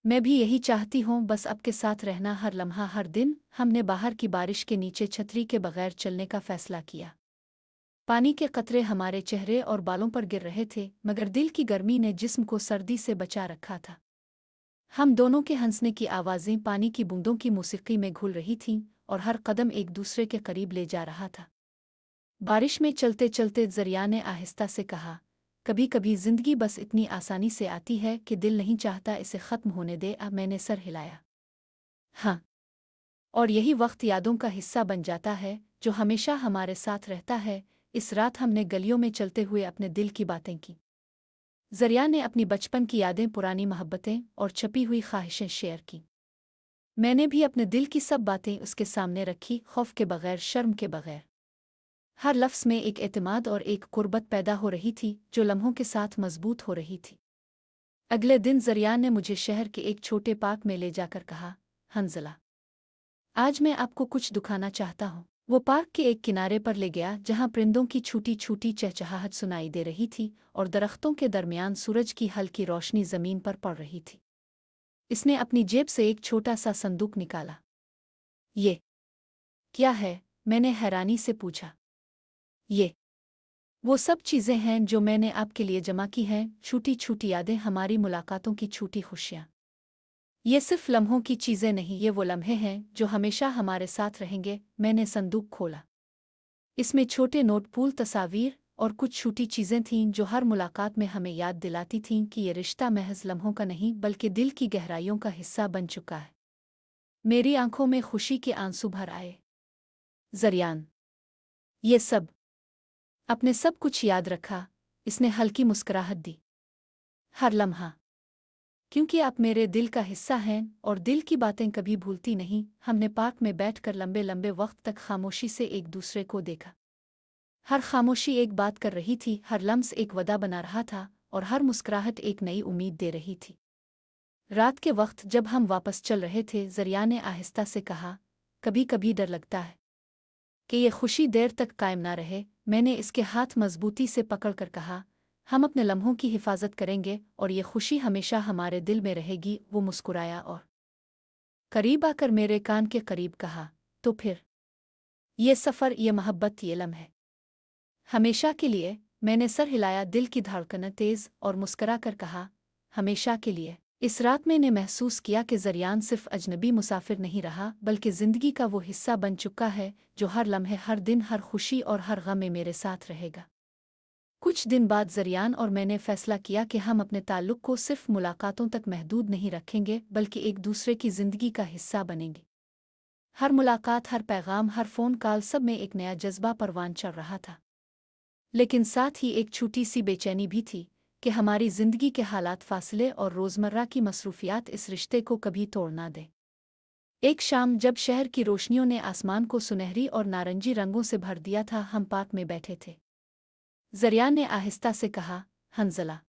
मैं भी यही चाहती हूँ, बस आपके साथ रहना हर लम्हा, हर दिन। हमने बाहर की बारिश के नीचे छतरी के बगैर चलने का फैसला किया। पानी के कतरे हमारे चेहरे और बालों पर गिर रहे थे, मगर दिल की गर्मी ने जिस्म को सर्दी से बचा रखा था। हम दोनों के हंसने की आवाज़ें पानी की बूंदों की मौसीकी में घुल रही थीं और हर कदम एक दूसरे के करीब ले जा रहा था। बारिश में चलते चलते जरिया ने आहिस्ता से कहा, कभी कभी ज़िंदगी बस इतनी आसानी से आती है कि दिल नहीं चाहता इसे ख़त्म होने दे। अब मैंने सर हिलाया। हाँ, और यही वक्त यादों का हिस्सा बन जाता है जो हमेशा हमारे साथ रहता है। इस रात हमने गलियों में चलते हुए अपने दिल की बातें की। जरिया ने अपनी बचपन की यादें, पुरानी मोहब्बतें और छपी हुई ख्वाहिशें शेयर की। मैंने भी अपने दिल की सब बातें उसके सामने रखी, खौफ के बगैर, शर्म के बगैर। हर लफ्ज़ में एक एतमाद और एक कुर्बत पैदा हो रही थी जो लम्हों के साथ मजबूत हो रही थी। अगले दिन जरियान ने मुझे शहर के एक छोटे पार्क में ले जाकर कहा, हंज़ला, आज मैं आपको कुछ दिखाना चाहता हूँ। वो पार्क के एक किनारे पर ले गया जहाँ परिंदों की छूटी छूटी चहचहाहट सुनाई दे रही थी और दरख्तों के दरमियान सूरज की हल्की रोशनी ज़मीन पर पड़ रही थी। इसने अपनी जेब से एक छोटा सा संदूक निकाला। ये क्या है? मैंने हैरानी से पूछा। ये वो सब चीज़ें हैं जो मैंने आपके लिए जमा की हैं, छूटी छूटी यादें, हमारी मुलाकातों की छूटी खुशियाँ। ये सिर्फ लम्हों की चीज़ें नहीं, ये वो लम्हे हैं जो हमेशा हमारे साथ रहेंगे। मैंने संदूक खोला। इसमें छोटे नोट, फूल, तस्वीर और कुछ छूटी चीज़ें थीं जो हर मुलाकात में हमें याद दिलाती थीं कि ये रिश्ता महज लम्हों का नहीं बल्कि दिल की गहराइयों का हिस्सा बन चुका है। मेरी आंखों में खुशी के आंसू भर आए। जरियान, ये सब आपने सब कुछ याद रखा? इसने हल्की मुस्कुराहट दी। हर लम्हा, क्योंकि आप मेरे दिल का हिस्सा हैं और दिल की बातें कभी भूलती नहीं। हमने पार्क में बैठकर लंबे लंबे वक्त तक खामोशी से एक दूसरे को देखा। हर खामोशी एक बात कर रही थी, हर लम्स एक वदा बना रहा था और हर मुस्कुराहट एक नई उम्मीद दे रही थी। रात के वक्त जब हम वापस चल रहे थे, जरिया ने आहिस्ता से कहा, कभी कभी डर लगता है कि ये खुशी देर तक कायम ना रहे। मैंने इसके हाथ मजबूती से पकड़कर कहा, हम अपने लम्हों की हिफाजत करेंगे और ये खुशी हमेशा हमारे दिल में रहेगी। वो मुस्कुराया और करीब आकर मेरे कान के करीब कहा, तो फिर ये सफ़र, ये मोहब्बत, ये लम्हे हमेशा के लिए? मैंने सर हिलाया, दिल की धड़कन तेज़, और मुस्करा कर कहा, हमेशा के लिए। इस रात मैंने महसूस किया कि ज़रियान सिर्फ अजनबी मुसाफिर नहीं रहा, बल्कि ज़िंदगी का वो हिस्सा बन चुका है जो हर लम्हे, हर दिन, हर खुशी और हर गम में मेरे साथ रहेगा। कुछ दिन बाद ज़रियान और मैंने फ़ैसला किया कि हम अपने ताल्लुक़ को सिर्फ मुलाकातों तक महदूद नहीं रखेंगे, बल्कि एक दूसरे की ज़िंदगी का हिस्सा बनेंगे। हर मुलाकात, हर पैगाम, हर फ़ोन कॉल, सब में एक नया जज्बा परवान चढ़ रहा था। लेकिन साथ ही एक छोटी सी बेचैनी भी थी कि हमारी ज़िंदगी के हालात, फासले और रोज़मर्रा की मसरूफ़ियात इस रिश्ते को कभी तोड़ ना दें। एक शाम जब शहर की रोशनियों ने आसमान को सुनहरी और नारंगी रंगों से भर दिया था, हम पार्क में बैठे थे। ज़रियान ने आहिस्ता से कहा, हंज़ला,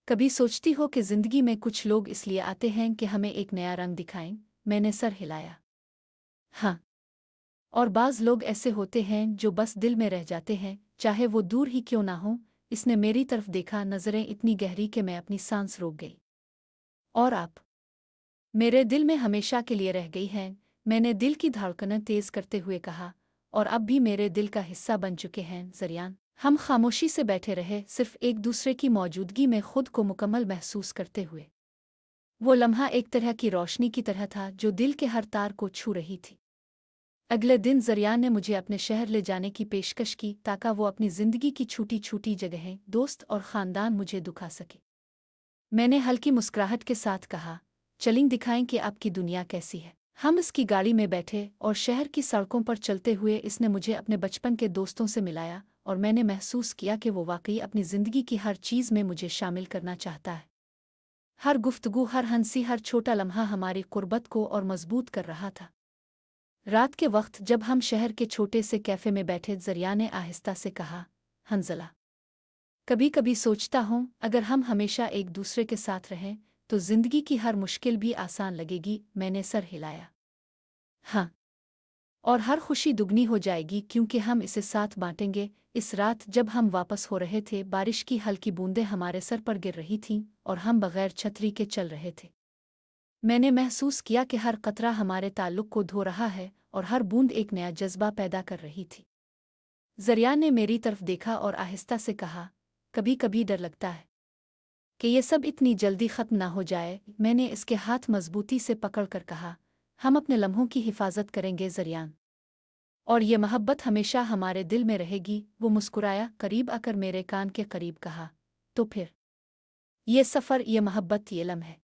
कभी सोचती हो कि ज़िंदगी में कुछ लोग इसलिए आते हैं कि हमें एक नया रंग दिखाएं? मैंने सर हिलाया। हाँ, और बाज़ लोग ऐसे होते हैं जो बस दिल में रह जाते हैं, चाहे वो दूर ही क्यों ना हो। इसने मेरी तरफ देखा, नज़रें इतनी गहरी कि मैं अपनी सांस रोक गई। और आप मेरे दिल में हमेशा के लिए रह गई हैं, मैंने दिल की धड़कनें तेज़ करते हुए कहा, और अब भी मेरे दिल का हिस्सा बन चुके हैं। ज़रियान, हम खामोशी से बैठे रहे, सिर्फ एक दूसरे की मौजूदगी में खुद को मुकम्मल महसूस करते हुए। वो लम्हा एक तरह की रोशनी की तरह था जो दिल के हर तार को छू रही थी। अगले दिन ज़रियान ने मुझे अपने शहर ले जाने की पेशकश की ताकि वो अपनी ज़िंदगी की छोटी छोटी जगहें, दोस्त और ख़ानदान मुझे दिखा सके। मैंने हल्की मुस्कुराहट के साथ कहा, चलिए दिखाएं कि आपकी दुनिया कैसी है। हम इसकी गाड़ी में बैठे और शहर की सड़कों पर चलते हुए इसने मुझे अपने बचपन के दोस्तों से मिलाया, और मैंने महसूस किया कि वो वाकई अपनी ज़िंदगी की हर चीज़ में मुझे शामिल करना चाहता है। हर गुफ्तगू, हर हंसी, हर छोटा लम्हा हमारी कुर्बत को और मजबूत कर रहा था। रात के वक्त जब हम शहर के छोटे से कैफ़े में बैठे, ज़रिया ने आहिस्ता से कहा, हंज़ला, कभी कभी सोचता हूँ अगर हम हमेशा एक दूसरे के साथ रहें तो ज़िंदगी की हर मुश्किल भी आसान लगेगी। मैंने सर हिलाया। हाँ, और हर खुशी दुगनी हो जाएगी क्योंकि हम इसे साथ बांटेंगे। इस रात जब हम वापस हो रहे थे, बारिश की हल्की बूंदें हमारे सर पर गिर रही थीं और हम बगैर छतरी के चल रहे थे। मैंने महसूस किया कि हर कतरा हमारे ताल्लुक़ को धो रहा है और हर बूंद एक नया जज्बा पैदा कर रही थी। ज़रिया ने मेरी तरफ देखा और आहिस्ता से कहा, कभी कभी डर लगता है कि ये सब इतनी जल्दी ख़त्म ना हो जाए। मैंने इसके हाथ मजबूती से पकड़कर कहा, हम अपने लम्हों की हिफाजत करेंगे ज़रियान, और ये मोहब्बत हमेशा हमारे दिल में रहेगी। वो मुस्कुराया, करीब आकर मेरे कान के करीब कहा, तो फिर ये सफ़र, ये मोहब्बत, ये लम्हे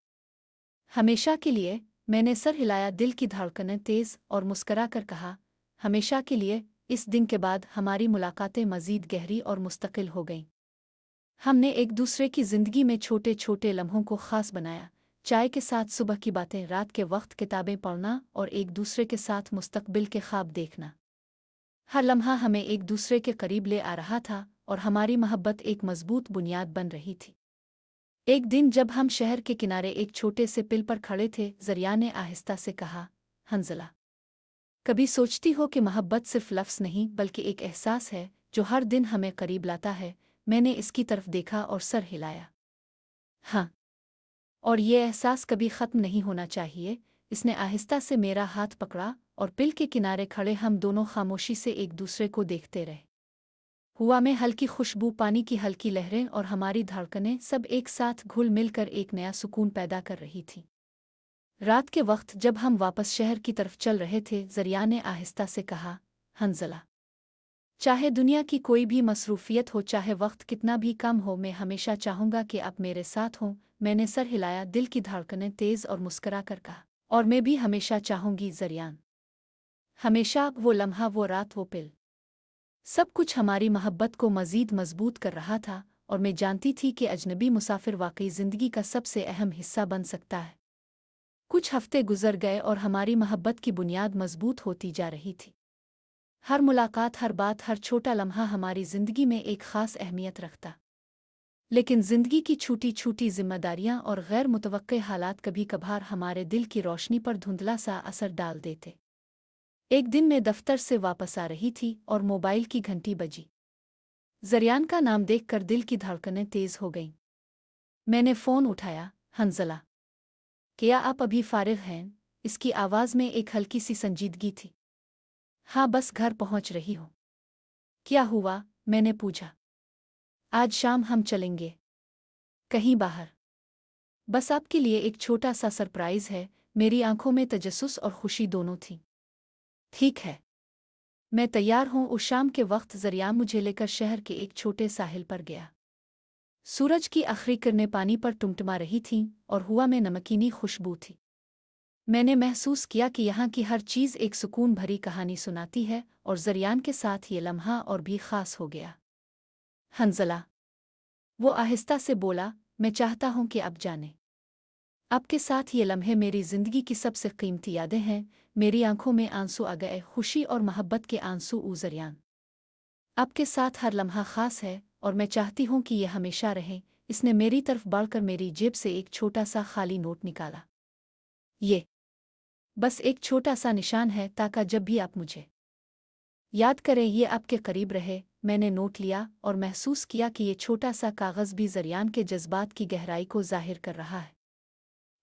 हमेशा के लिए? मैंने सर हिलाया, दिल की धड़कनें तेज़, और मुस्करा कर कहा, हमेशा के लिए। इस दिन के बाद हमारी मुलाकातें मज़ीद गहरी और मुस्तकिल हो गईं। हमने एक दूसरे की ज़िंदगी में छोटे छोटे लम्हों को ख़ास बनाया, चाय के साथ सुबह की बातें, रात के वक्त किताबें पढ़ना और एक दूसरे के साथ मुस्तकबिल के ख्वाब देखना। हर लम्हा हमें एक दूसरे के करीब ले आ रहा था और हमारी मोहब्बत एक मजबूत बुनियाद बन रही थी। एक दिन जब हम शहर के किनारे एक छोटे से पिल पर खड़े थे, ज़रिया ने आहिस्ता से कहा, हंज़ला, कभी सोचती हो कि मोहब्बत सिर्फ लफ्ज़ नहीं बल्कि एक एहसास है जो हर दिन हमें करीब लाता है? मैंने इसकी तरफ देखा और सर हिलाया। हाँ, और ये एहसास कभी ख़त्म नहीं होना चाहिए। इसने आहिस्ता से मेरा हाथ पकड़ा और पिल के किनारे खड़े हम दोनों खामोशी से एक दूसरे को देखते रहे। हवा में हल्की खुशबू, पानी की हल्की लहरें और हमारी धड़कनें सब एक साथ घुल मिलकर एक नया सुकून पैदा कर रही थीं। रात के वक्त जब हम वापस शहर की तरफ चल रहे थे, ज़रिया ने आहिस्ता से कहा, हंज़ला, चाहे दुनिया की कोई भी मसरूफ़ियत हो, चाहे वक्त कितना भी कम हो, मैं हमेशा चाहूँगा कि आप मेरे साथ हों। मैंने सर हिलाया, दिल की धड़कनें तेज़, और मुस्करा कर कहा, और मैं भी हमेशा चाहूँगी ज़रियान। हमेशा। वो लम्हा, वो रात, वो पिल, सब कुछ हमारी मोहब्बत को मज़ीद मजबूत कर रहा था, और मैं जानती थी कि अजनबी मुसाफिर वाकई ज़िंदगी का सबसे अहम हिस्सा बन सकता है। कुछ हफ्ते गुजर गए और हमारी मोहब्बत की बुनियाद मजबूत होती जा रही थी। हर मुलाकात, हर बात, हर छोटा लम्हा हमारी ज़िंदगी में एक ख़ास अहमियत रखता। लेकिन ज़िंदगी की छोटी छोटी जिम्मेदारियां और गैर मुतवक्के हालात कभी कभार हमारे दिल की रोशनी पर धुंधला सा असर डाल देते। एक दिन मैं दफ्तर से वापस आ रही थी और मोबाइल की घंटी बजी। ज़रियान का नाम देखकर दिल की धड़कनें तेज़ हो गईं। मैंने फ़ोन उठाया। हंज़ला, क्या आप अभी फ़ारिग़ हैं? इसकी आवाज़ में एक हल्की सी संजीदगी थी। हाँ, बस घर पहुंच रही हूँ। क्या हुआ? मैंने पूछा। आज शाम हम चलेंगे कहीं बाहर। बस आपके लिए एक छोटा सा सरप्राइज है। मेरी आंखों में तजस्सुस और खुशी दोनों थी। ठीक है, मैं तैयार हूँ। उस शाम के वक्त ज़रिया मुझे लेकर शहर के एक छोटे साहिल पर गया। सूरज की आखिरी किरणें पानी पर टुमटुमा रही थीं और हवा में नमकीनी खुशबू थी। मैंने महसूस किया कि यहाँ की हर चीज़ एक सुकून भरी कहानी सुनाती है, और ज़रियान के साथ ये लम्हा और भी ख़ास हो गया। हंज़ला, वो आहिस्ता से बोला, मैं चाहता हूँ कि आप जानें। आपके साथ ये लम्हे मेरी ज़िंदगी की सबसे कीमती यादें हैं। मेरी आंखों में आंसू आ गए, खुशी और मोहब्बत के आंसू। ज़रियान, आपके साथ हर लम्हा ख़ास है और मैं चाहती हूँ कि ये हमेशा रहे। इसने मेरी तरफ बढ़कर मेरी जेब से एक छोटा सा खाली नोट निकाला। ये बस एक छोटा सा निशान है, ताकि जब भी आप मुझे याद करें ये आपके करीब रहे। मैंने नोट लिया और महसूस किया कि ये छोटा सा कागज़ भी ज़रियान के जज्बात की गहराई को ज़ाहिर कर रहा है।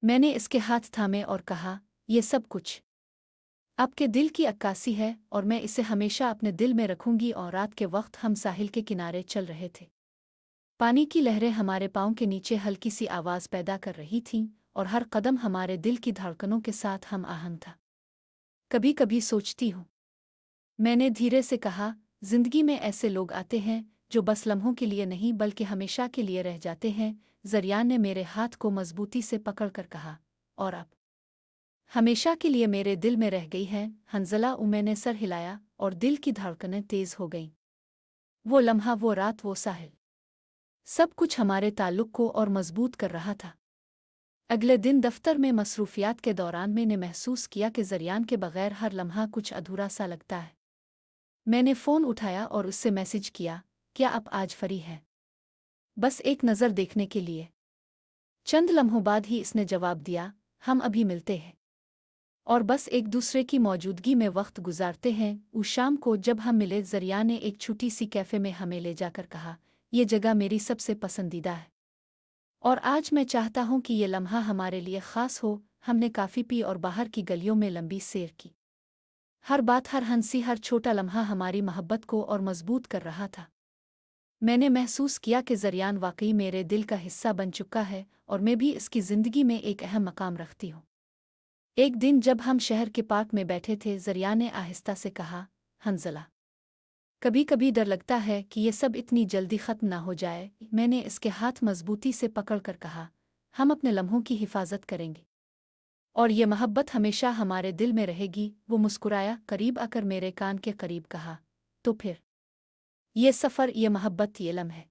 मैंने इसके हाथ थामे और कहा, ये सब कुछ आपके दिल की अक्कासी है और मैं इसे हमेशा अपने दिल में रखूंगी। और रात के वक्त हम साहिल के किनारे चल रहे थे। पानी की लहरें हमारे पाँव के नीचे हल्की सी आवाज़ पैदा कर रही थीं और हर कदम हमारे दिल की धड़कनों के साथ हम आहंग था। कभी कभी सोचती हूँ, मैंने धीरे से कहा, जिंदगी में ऐसे लोग आते हैं जो बस लम्हों के लिए नहीं बल्कि हमेशा के लिए रह जाते हैं। ज़रियान ने मेरे हाथ को मजबूती से पकड़कर कहा, और अब हमेशा के लिए मेरे दिल में रह गई है। हंज़ला, मैंने सर हिलाया और दिल की धड़कनें तेज हो गईं। वो लम्हा, वो रात, वो साहिल, सब कुछ हमारे ताल्लुक को और मजबूत कर रहा था। अगले दिन दफ्तर में मसरूफियात के दौरान मैंने महसूस किया कि ज़रियान के बगैर हर लम्हा कुछ अधूरा सा लगता है। मैंने फ़ोन उठाया और उससे मैसेज किया, क्या आप आज फ्री हैं? बस एक नज़र देखने के लिए। चंद लम्हों बाद ही इसने जवाब दिया, हम अभी मिलते हैं और बस एक दूसरे की मौजूदगी में वक्त गुजारते हैं। उस शाम को जब हम मिले, ज़रिया ने एक छोटी सी कैफ़े में हमें ले जाकर कहा, ये जगह मेरी सबसे पसंदीदा है और आज मैं चाहता हूँ कि ये लम्हा हमारे लिए ख़ास हो। हमने काफ़ी पी और बाहर की गलियों में लंबी सैर की। हर बात, हर हंसी, हर छोटा लम्हा हमारी मोहब्बत को और मजबूत कर रहा था। मैंने महसूस किया कि ज़रियान वाकई मेरे दिल का हिस्सा बन चुका है और मैं भी इसकी ज़िंदगी में एक अहम मकाम रखती हूँ। एक दिन जब हम शहर के पार्क में बैठे थे, ज़रिया ने आहिस्ता से कहा, हंज़ला, कभी कभी डर लगता है कि ये सब इतनी जल्दी ख़त्म ना हो जाए। मैंने इसके हाथ मजबूती से पकड़कर कहा, हम अपने लम्हों की हिफाजत करेंगे और ये मोहब्बत हमेशा हमारे दिल में रहेगी। वो मुस्कुराया, करीब आकर मेरे कान के करीब कहा, तो फिर ये सफ़र, ये मोहब्बत, ये लम्हे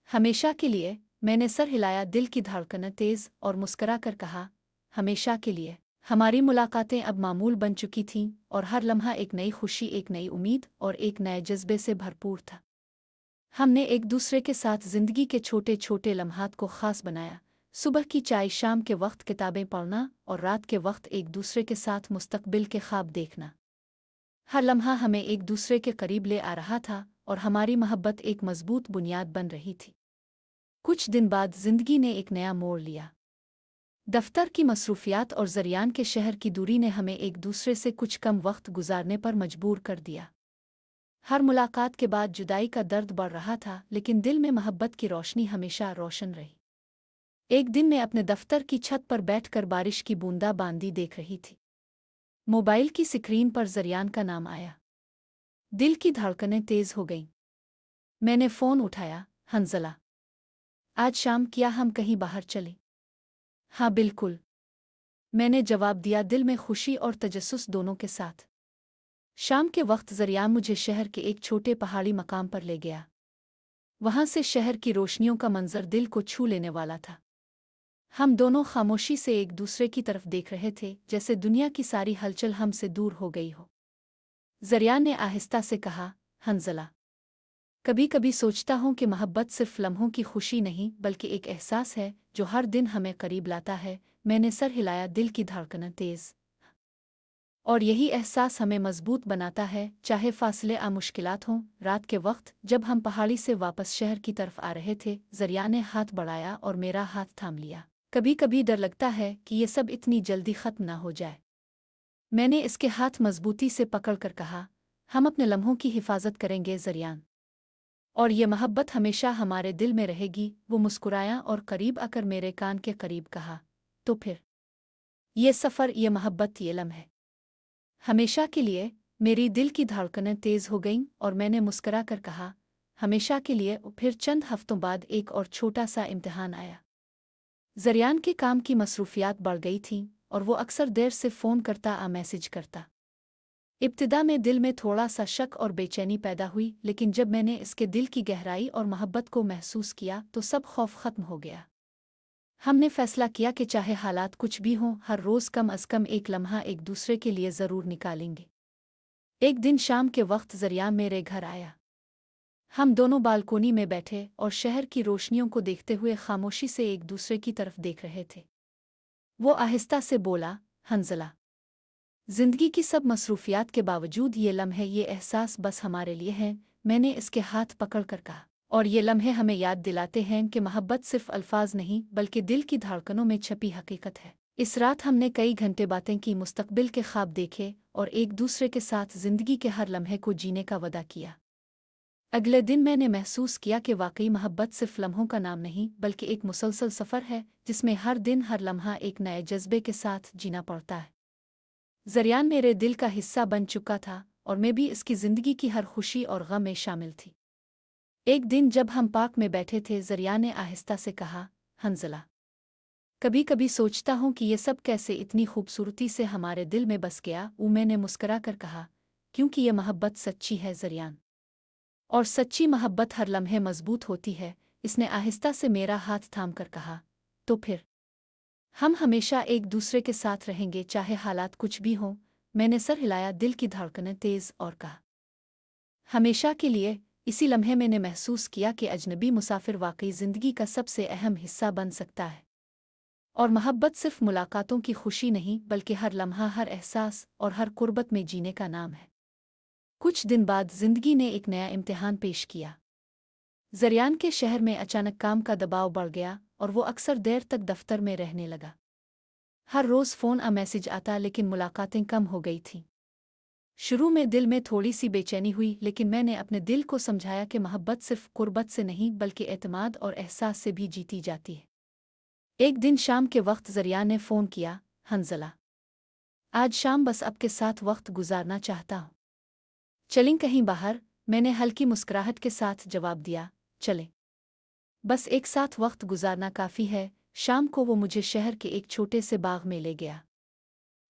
हमेशा के लिए। मैंने सर हिलाया, दिल की धड़कनें तेज़, और मुस्करा कर कहा, हमेशा के लिए। हमारी मुलाकातें अब मामूल बन चुकी थीं और हर लम्हा एक नई खुशी, एक नई उम्मीद और एक नए जज्बे से भरपूर था। हमने एक दूसरे के साथ ज़िंदगी के छोटे छोटे लम्हात को ख़ास बनाया। सुबह की चाय, शाम के वक्त किताबें पढ़ना और रात के वक्त एक दूसरे के साथ मुस्तकबिल के ख्वाब देखना। हर लम्हा हमें एक दूसरे के करीब ले आ रहा था और हमारी मोहब्बत एक मजबूत बुनियाद बन रही थी। कुछ दिन बाद ज़िंदगी ने एक नया मोड़ लिया। दफ्तर की मसरूफियात और ज़रियान के शहर की दूरी ने हमें एक दूसरे से कुछ कम वक्त गुजारने पर मजबूर कर दिया। हर मुलाकात के बाद जुदाई का दर्द बढ़ रहा था, लेकिन दिल में मोहब्बत की रोशनी हमेशा रोशन रही। एक दिन मैं अपने दफ्तर की छत पर बैठकर बारिश की बूंदाबांदी देख रही थी। मोबाइल की स्क्रीन पर ज़रियान का नाम आया। दिल की धड़कनें तेज़ हो गईं। मैंने फ़ोन उठाया, हंज़ला, आज शाम क्या हम कहीं बाहर चलें? हाँ बिल्कुल, मैंने जवाब दिया, दिल में खुशी और तजस्सुस दोनों के साथ। शाम के वक्त ज़रिया मुझे शहर के एक छोटे पहाड़ी मकाम पर ले गया। वहाँ से शहर की रोशनियों का मंजर दिल को छू लेने वाला था। हम दोनों खामोशी से एक दूसरे की तरफ देख रहे थे, जैसे दुनिया की सारी हलचल हमसे दूर हो गई हो। ज़रिया ने आहिस्ता से कहा, हंज़ला, कभी कभी सोचता हूँ कि मोहब्बत सिर्फ लम्हों की खुशी नहीं बल्कि एक एहसास है जो हर दिन हमें करीब लाता है। मैंने सर हिलाया, दिल की धड़कनें तेज़, और यही एहसास हमें मजबूत बनाता है, चाहे फासले आ मुश्किलात हों। रात के वक्त जब हम पहाड़ी से वापस शहर की तरफ आ रहे थे, ज़रिया ने हाथ बढ़ाया और मेरा हाथ थाम लिया। कभी कभी डर लगता है कि ये सब इतनी जल्दी ख़त्म ना हो जाए। मैंने इसके हाथ मजबूती से पकड़कर कहा, हम अपने लम्हों की हिफाजत करेंगे ज़रियान, और ये मोहब्बत हमेशा हमारे दिल में रहेगी। वो मुस्कुराया और करीब आकर मेरे कान के करीब कहा, तो फिर ये सफ़र, ये मोहब्बत, ये लम्हे हमेशा के लिए। मेरी दिल की धड़कनें तेज़ हो गईं और मैंने मुस्करा कर कहा, हमेशा के लिए। फिर चंद हफ्तों बाद एक और छोटा सा इम्तिहान आया। ज़रियान के काम की मसरूफियात बढ़ गई थीं और वो अक्सर देर से फ़ोन करता मैसेज करता। इब्तिदा में दिल में थोड़ा सा शक और बेचैनी पैदा हुई, लेकिन जब मैंने इसके दिल की गहराई और मोहब्बत को महसूस किया तो सब खौफ ख़त्म हो गया। हमने फैसला किया कि चाहे हालात कुछ भी हों, हर रोज़ कम अज़ कम एक लम्हा एक दूसरे के लिए ज़रूर निकालेंगे। एक दिन शाम के वक्त ज़रिया मेरे घर आया। हम दोनों बालकोनी में बैठे और शहर की रोशनियों को देखते हुए खामोशी से एक दूसरे की तरफ देख रहे थे। वो आहिस्ता से बोला, हंज़ला, जिंदगी की सब मसरूफियात के बावजूद ये लम्हे, ये एहसास बस हमारे लिए हैं। मैंने इसके हाथ पकड़ कर कहा, और ये लम्हे हमें याद दिलाते हैं कि मोहब्बत सिर्फ अल्फाज नहीं बल्कि दिल की धड़कनों में छपी हकीकत है। इस रात हमने कई घंटे बातें की, मुस्तकबिल के ख्वाब देखे और एक दूसरे के साथ जिंदगी के हर लम्हे को जीने का वदा किया। अगले दिन मैंने महसूस किया कि वाकई मोहब्बत सिर्फ लम्हों का नाम नहीं बल्कि एक मुसलसल सफ़र है, जिसमें हर दिन हर लम्हा एक नए जज्बे के साथ जीना पड़ता है। ज़रियान मेरे दिल का हिस्सा बन चुका था और मैं भी इसकी ज़िंदगी की हर खुशी और गम में शामिल थी। एक दिन जब हम पार्क में बैठे थे, ज़रिया ने आहिस्ता से कहा, हंज़ला, कभी कभी सोचता हूँ कि ये सब कैसे इतनी खूबसूरती से हमारे दिल में बस गया। मैंने मुस्करा कर कहा, क्योंकि ये मोहब्बत सच्ची है ज़रियान, और सच्ची मोहब्बत हर लम्हे मजबूत होती है। इसने आहिस्ता से मेरा हाथ थाम कर कहा, तो फिर हम हमेशा एक दूसरे के साथ रहेंगे, चाहे हालात कुछ भी हों। मैंने सर हिलाया, दिल की धड़कनें तेज, और कहा, हमेशा के लिए। इसी लम्हे मैंने महसूस किया कि अजनबी मुसाफिर वाकई ज़िंदगी का सबसे अहम हिस्सा बन सकता है, और मोहब्बत सिर्फ मुलाकातों की खुशी नहीं बल्कि हर लम्हा, हर एहसास और हर कुर्बत में जीने का नाम है। कुछ दिन बाद ज़िंदगी ने एक नया इम्तिहान पेश किया। ज़रियान के शहर में अचानक काम का दबाव बढ़ गया और वो अक्सर देर तक दफ्तर में रहने लगा। हर रोज़ फ़ोन मैसेज आता, लेकिन मुलाकातें कम हो गई थीं। शुरू में दिल में थोड़ी सी बेचैनी हुई, लेकिन मैंने अपने दिल को समझाया कि मोहब्बत सिर्फ कुर्बत से नहीं बल्कि एतमाद और एहसास से भी जीती जाती है। एक दिन शाम के वक्त ज़रिया ने फ़ोन किया, हंज़ला, आज शाम बस आपके साथ वक्त गुजारना चाहता हूँ, चलें कहीं बाहर। मैंने हल्की मुस्कुराहट के साथ जवाब दिया, चलें। बस एक साथ वक्त गुजारना काफ़ी है। शाम को वो मुझे शहर के एक छोटे से बाग में ले गया।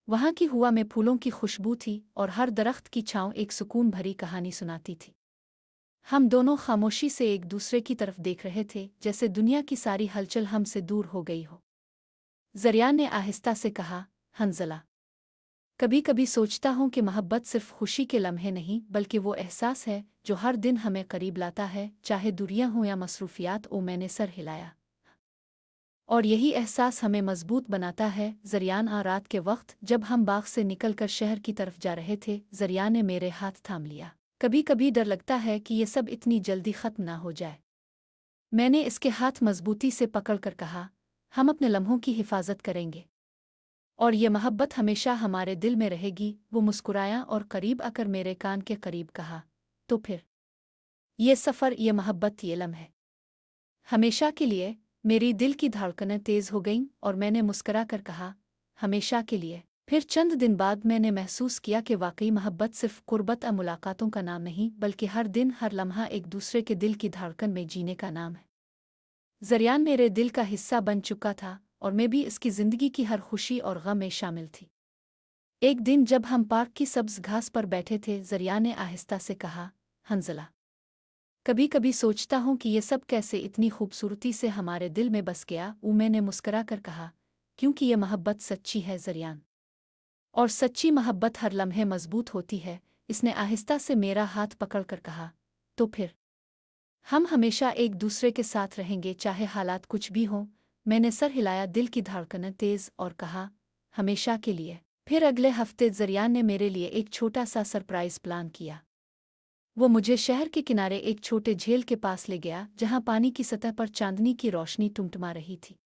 वहाँ की हवा में फूलों की खुशबू थी और हर दरख्त की छांव एक सुकून भरी कहानी सुनाती थी। हम दोनों खामोशी से एक दूसरे की तरफ देख रहे थे, जैसे दुनिया की सारी हलचल हमसे दूर हो गई हो। ज़रिया ने आहिस्ता से कहा, हंज़ला, कभी कभी सोचता हूँ कि मोहब्बत सिर्फ खुशी के लम्हे नहीं बल्कि वो एहसास है जो हर दिन हमें करीब लाता है, चाहे दूरियां हों या मसरूफियात। मैंने सर हिलाया, और यही एहसास हमें मजबूत बनाता है। ज़रियान, रात के वक्त जब हम बाग से निकलकर शहर की तरफ जा रहे थे, ज़रिया ने मेरे हाथ थाम लिया। कभी कभी डर लगता है कि ये सब इतनी जल्दी ख़त्म ना हो जाए। मैंने इसके हाथ मजबूती से पकड़कर कहा, हम अपने लम्हों की हिफाजत करेंगे, और ये मोहब्बत हमेशा हमारे दिल में रहेगी। वो मुस्कुराया और करीब आकर मेरे कान के करीब कहा, तो फिर ये सफ़र, ये मोहब्बत, ये लम्हे हमेशा के लिए। मेरी दिल की धड़कनें तेज़ हो गईं और मैंने मुस्करा कर कहा, हमेशा के लिए। फिर चंद दिन बाद मैंने महसूस किया कि वाकई मोहब्बत सिर्फ कुर्बत मुलाकातों का नाम नहीं बल्कि हर दिन हर लम्हा एक दूसरे के दिल की धड़कन में जीने का नाम है। ज़रियान मेरे दिल का हिस्सा बन चुका था और मैं भी इसकी ज़िंदगी की हर खुशी और गम में शामिल थी। एक दिन जब हम पार्क की सब्ज़ घास पर बैठे थे, ज़रिया ने आहिस्ता से कहा, हंज़ला, कभी कभी सोचता हूँ कि ये सब कैसे इतनी खूबसूरती से हमारे दिल में बस गया। मैंने मुस्करा कर कहा, क्योंकि ये मोहब्बत सच्ची है ज़रियान, और सच्ची मोहब्बत हर लम्हे मजबूत होती है। इसने आहिस्ता से मेरा हाथ पकड़कर कहा, तो फिर हम हमेशा एक दूसरे के साथ रहेंगे, चाहे हालात कुछ भी हों। मैंने सर हिलाया, दिल की धड़कनें तेज, और कहा, हमेशा के लिए। फिर अगले हफ्ते ज़रियान ने मेरे लिए एक छोटा सा सरप्राइज़ प्लान किया। वो मुझे शहर के किनारे एक छोटे झील के पास ले गया, जहाँ पानी की सतह पर चांदनी की रोशनी टुमटमा रही थी।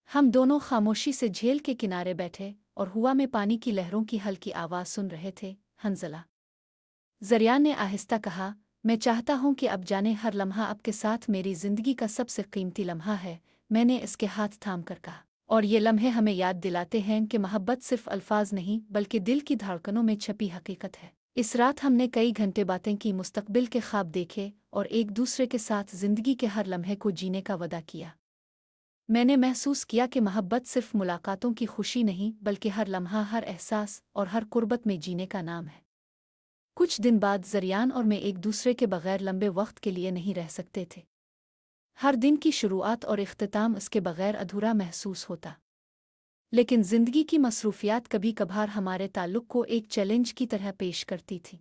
हम दोनों खामोशी से झील के किनारे बैठे और हवा में पानी की लहरों की हल्की आवाज़ सुन रहे थे। हंज़ला, ज़रिया ने आहिस्ता कहा, मैं चाहता हूँ कि अब जाने हर लम्हा आपके साथ मेरी ज़िंदगी का सबसे कीमती लम्हा है, मैंने इसके हाथ थाम कर कहा। और ये लम्हे हमें याद दिलाते हैं कि मोहब्बत सिर्फ अल्फाज नहीं बल्कि दिल की धड़कनों में छपी हकीकत है। इस रात हमने कई घंटे बातें की, मुस्तकबिल के ख्वाब देखे और एक दूसरे के साथ ज़िंदगी के हर लम्हे को जीने का वादा किया। मैंने महसूस किया कि मोहब्बत सिर्फ मुलाकातों की खुशी नहीं बल्कि हर लम्हा, हर एहसास और हर कुर्बत में जीने का नाम है। कुछ दिन बाद ज़रियान और मैं एक दूसरे के बगैर लंबे वक्त के लिए नहीं रह सकते थे। हर दिन की शुरुआत और इख्तिताम इसके बगैर अधूरा महसूस होता। लेकिन ज़िंदगी की मसरूफियात कभी कभार हमारे ताल्लुक़ को एक चैलेंज की तरह पेश करती थी।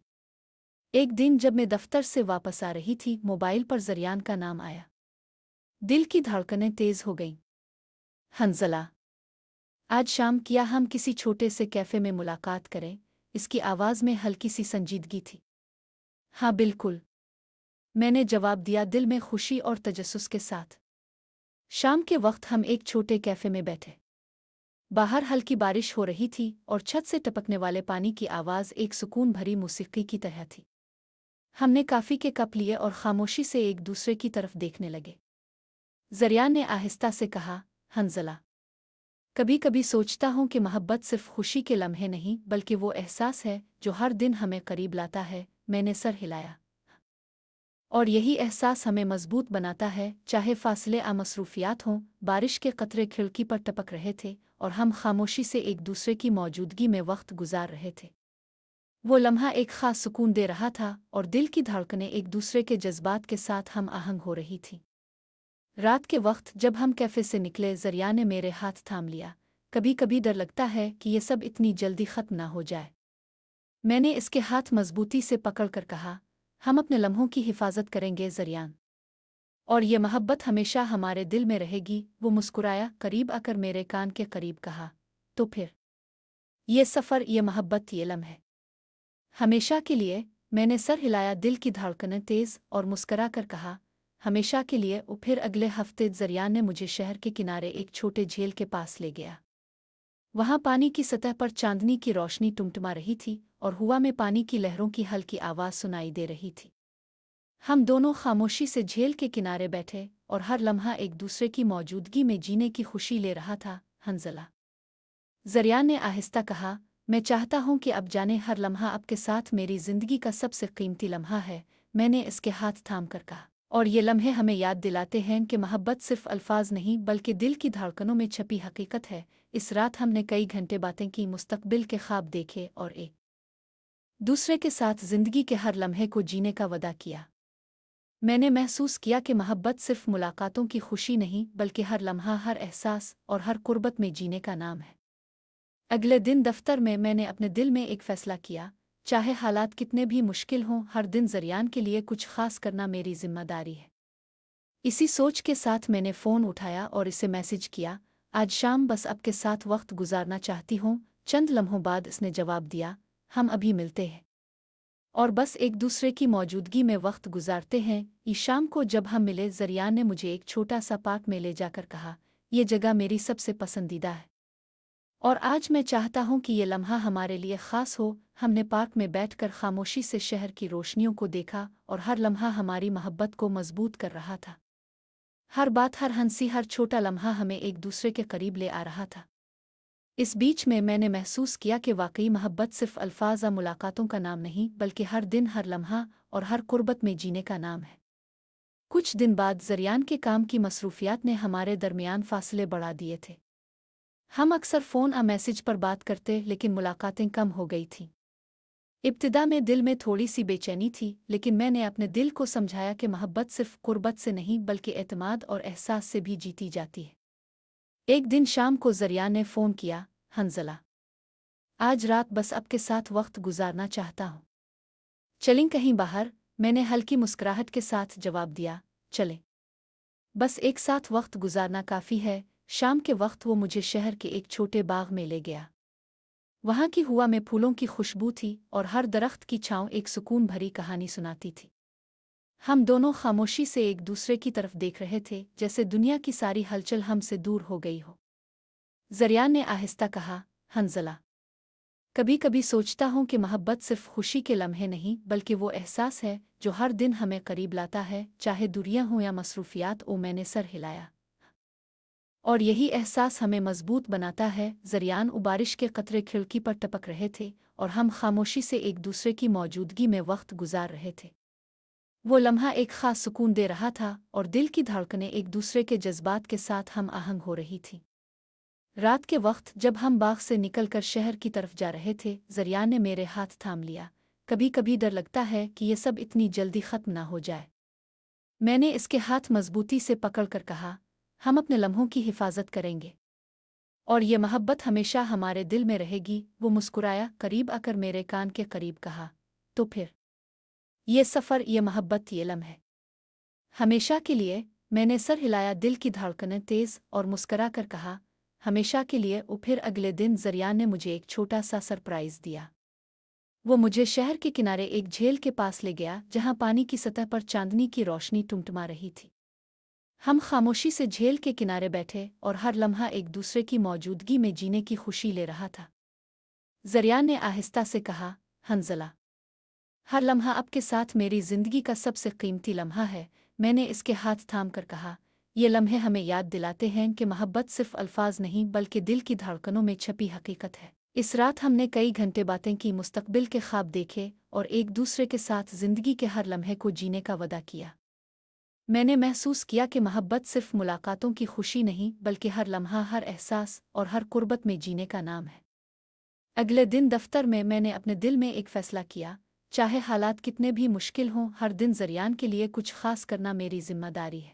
एक दिन जब मैं दफ्तर से वापस आ रही थी, मोबाइल पर ज़रियान का नाम आया। दिल की धड़कनें तेज़ हो गईं। हंज़ला, आज शाम क्या हम किसी छोटे से कैफ़े में मुलाकात करें? इसकी आवाज़ में हल्की सी संजीदगी थी। हाँ बिल्कुल, मैंने जवाब दिया, दिल में खुशी और तजस्सुस के साथ। शाम के वक्त हम एक छोटे कैफ़े में बैठे। बाहर हल्की बारिश हो रही थी और छत से टपकने वाले पानी की आवाज़ एक सुकून भरी मौसीकी की तरह थी। हमने कॉफ़ी के कप लिए और खामोशी से एक दूसरे की तरफ देखने लगे। ज़रियान ने आहिस्ता से कहा, हंज़ला, कभी कभी सोचता हूँ कि मोहब्बत सिर्फ खुशी के लम्हे नहीं बल्कि वो एहसास है जो हर दिन हमें करीब लाता है। मैंने सर हिलाया। और यही एहसास हमें मजबूत बनाता है, चाहे फासले मसरूफियात हों। बारिश के कतरे खिड़की पर टपक रहे थे और हम खामोशी से एक दूसरे की मौजूदगी में वक्त गुजार रहे थे। वो लम्हा एक खास सुकून दे रहा था और दिल की धड़कनें एक दूसरे के जज्बात के साथ हम आहंग हो रही थी। रात के वक्त जब हम कैफ़े से निकले, ज़रिया ने मेरे हाथ थाम लिया। कभी कभी डर लगता है कि ये सब इतनी जल्दी ख़त्म ना हो जाए। मैंने इसके हाथ मजबूती से पकड़ कर कहा, हम अपने लम्हों की हिफाजत करेंगे ज़रियान, और ये मोहब्बत हमेशा हमारे दिल में रहेगी। वो मुस्कुराया, करीब आकर मेरे कान के करीब कहा, तो फिर ये सफ़र, ये मोहब्बत, ये लम्हे हमेशा के लिए। मैंने सर हिलाया, दिल की धड़कनें तेज़, और मुस्करा कर कहा, हमेशा के लिए। और फिर अगले हफ्ते ज़रियान ने मुझे शहर के किनारे एक छोटे झील के पास ले गया। वहाँ पानी की सतह पर चांदनी की रोशनी टुमटुमा रही थी और हवा में पानी की लहरों की हल्की आवाज़ सुनाई दे रही थी। हम दोनों खामोशी से झील के किनारे बैठे और हर लम्हा एक दूसरे की मौजूदगी में जीने की खुशी ले रहा था। हंज़ला, ज़रियान ने आहिस्ता कहा, मैं चाहता हूँ कि अब जाने हर लम्हा आपके साथ मेरी ज़िंदगी का सबसे कीमती लम्हा है। मैंने इसके हाथ थाम कर कहा। और ये लम्हे हमें याद दिलाते हैं कि मोहब्बत सिर्फ अल्फाज नहीं बल्कि दिल की धड़कनों में छपी हकीकत है। इस रात हमने कई घंटे बातें की, मुस्तकबिल के ख्वाब देखे और एक दूसरे के साथ ज़िंदगी के हर लम्हे को जीने का वादा किया। मैंने महसूस किया कि मोहब्बत सिर्फ मुलाकातों की खुशी नहीं बल्कि हर लम्हा, हर एहसास और हर कुर्बत में जीने का नाम है। अगले दिन दफ्तर में मैंने अपने दिल में एक फ़ैसला किया, चाहे हालात कितने भी मुश्किल हों, हर दिन ज़रियान के लिए कुछ ख़ास करना मेरी ज़िम्मेदारी है। इसी सोच के साथ मैंने फ़ोन उठाया और इसे मैसेज किया, आज शाम बस आपके साथ वक्त गुजारना चाहती हूँ। चंद लम्हों बाद इसने जवाब दिया, हम अभी मिलते हैं और बस एक दूसरे की मौजूदगी में वक्त गुजारते हैं। इस शाम को जब हम मिले, ज़रियान ने मुझे एक छोटा सा पार्क में ले जाकर कहा, ये जगह मेरी सबसे पसंदीदा है और आज मैं चाहता हूँ कि ये लम्हा हमारे लिए ख़ास हो। हमने पार्क में बैठकर खामोशी से शहर की रोशनियों को देखा और हर लम्हा हमारी मोहब्बत को मजबूत कर रहा था। हर बात, हर हंसी, हर छोटा लम्हा हमें एक दूसरे के करीब ले आ रहा था। इस बीच में मैंने महसूस किया कि वाकई मोहब्बत सिर्फ अल्फाज या मुलाकातों का नाम नहीं बल्कि हर दिन, हर लम्हा और हर कुर्बत में जीने का नाम है। कुछ दिन बाद ज़रियान के काम की मसरूफियात ने हमारे दरमियान फासले बढ़ा दिए थे। हम अक्सर फ़ोन मैसेज पर बात करते, लेकिन मुलाकातें कम हो गई थीं। इब्तिदा में दिल में थोड़ी सी बेचैनी थी, लेकिन मैंने अपने दिल को समझाया कि मोहब्बत सिर्फ कुर्बत से नहीं बल्कि एतमाद और एहसास से भी जीती जाती है। एक दिन शाम को ज़रिया ने फ़ोन किया, हंज़ला, आज रात बस आपके साथ वक्त गुजारना चाहता हूँ, चलें कहीं बाहर? मैंने हल्की मुस्कुराहट के साथ जवाब दिया, चलें, बस एक साथ वक्त गुजारना काफ़ी है। शाम के वक्त वो मुझे शहर के एक छोटे बाग में ले गया। वहाँ की हवा में फूलों की खुशबू थी और हर दरख्त की छाँव एक सुकून भरी कहानी सुनाती थी। हम दोनों खामोशी से एक दूसरे की तरफ देख रहे थे, जैसे दुनिया की सारी हलचल हमसे दूर हो गई हो। ज़रियान ने आहिस्ता कहा, हंज़ला, कभी कभी सोचता हूँ कि मोहब्बत सिर्फ खुशी के लम्हे नहीं बल्कि वो एहसास है जो हर दिन हमें करीब लाता है, चाहे दुनिया हो या मसरूफियात। ओ मैंने सर हिलाया, और यही एहसास हमें मजबूत बनाता है। जरियान बारिश के कतरे खिड़की पर टपक रहे थे और हम खामोशी से एक दूसरे की मौजूदगी में वक्त गुजार रहे थे। वो लम्हा एक खास सुकून दे रहा था और दिल की धड़कनें एक दूसरे के जज्बात के साथ हम आहंग हो रही थीं। रात के वक्त जब हम बाग से निकलकर शहर की तरफ जा रहे थे, जरियान ने मेरे हाथ थाम लिया। कभी कभी डर लगता है कि ये सब इतनी जल्दी खत्म ना हो जाए। मैंने इसके हाथ मजबूती से पकड़कर कहा, हम अपने लम्हों की हिफाजत करेंगे और ये मोहब्बत हमेशा हमारे दिल में रहेगी। वो मुस्कुराया, करीब आकर मेरे कान के करीब कहा, तो फिर ये सफ़र, ये मोहब्बत, ये लम्हे हमेशा के लिए। मैंने सर हिलाया, दिल की धड़कनें तेज, और मुस्करा कर कहा, हमेशा के लिए। फिर अगले दिन जरियान ने मुझे एक छोटा सा सरप्राइज़ दिया। वो मुझे शहर के किनारे एक झील के पास ले गया जहाँ पानी की सतह पर चांदनी की रोशनी टुमटमा रही थी। हम खामोशी से झील के किनारे बैठे और हर लम्हा एक दूसरे की मौजूदगी में जीने की खुशी ले रहा था। जरियान ने आहिस्ता से कहा, हंजला, हर लम्हा आपके साथ मेरी जिंदगी का सबसे कीमती लम्हा है। मैंने इसके हाथ थाम कर कहा, ये लम्हे हमें याद दिलाते हैं कि मोहब्बत सिर्फ अल्फाज नहीं बल्कि दिल की धड़कनों में छपी हकीकत है। इस रात हमने कई घंटे बातें की, मुस्तकबिल के ख्वाब देखे और एक दूसरे के साथ जिंदगी के हर लम्हे को जीने का वादा किया। मैंने महसूस किया कि मोहब्बत सिर्फ मुलाकातों की खुशी नहीं बल्कि हर लम्हा, हर एहसास और हर कुर्बत में जीने का नाम है। अगले दिन दफ्तर में मैंने अपने दिल में एक फ़ैसला किया, चाहे हालात कितने भी मुश्किल हों, हर दिन जरियान के लिए कुछ ख़ास करना मेरी जिम्मेदारी है।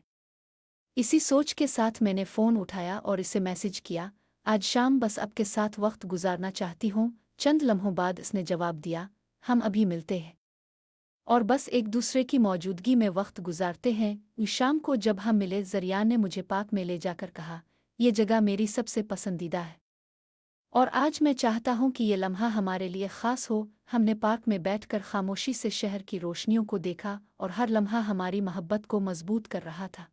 इसी सोच के साथ मैंने फ़ोन उठाया और इसे मैसेज किया, आज शाम बस आपके साथ वक्त गुजारना चाहती हूँ। चंद लम्हों बाद इसने जवाब दिया, हम अभी मिलते हैं और बस एक दूसरे की मौजूदगी में वक्त गुजारते हैं। उस शाम को जब हम मिले, जरियान ने मुझे पार्क में ले जाकर कहा, ये जगह मेरी सबसे पसंदीदा है और आज मैं चाहता हूँ कि ये लम्हा हमारे लिए ख़ास हो। हमने पार्क में बैठकर खामोशी से शहर की रोशनियों को देखा और हर लम्हा हमारी मोहब्बत को मजबूत कर रहा था।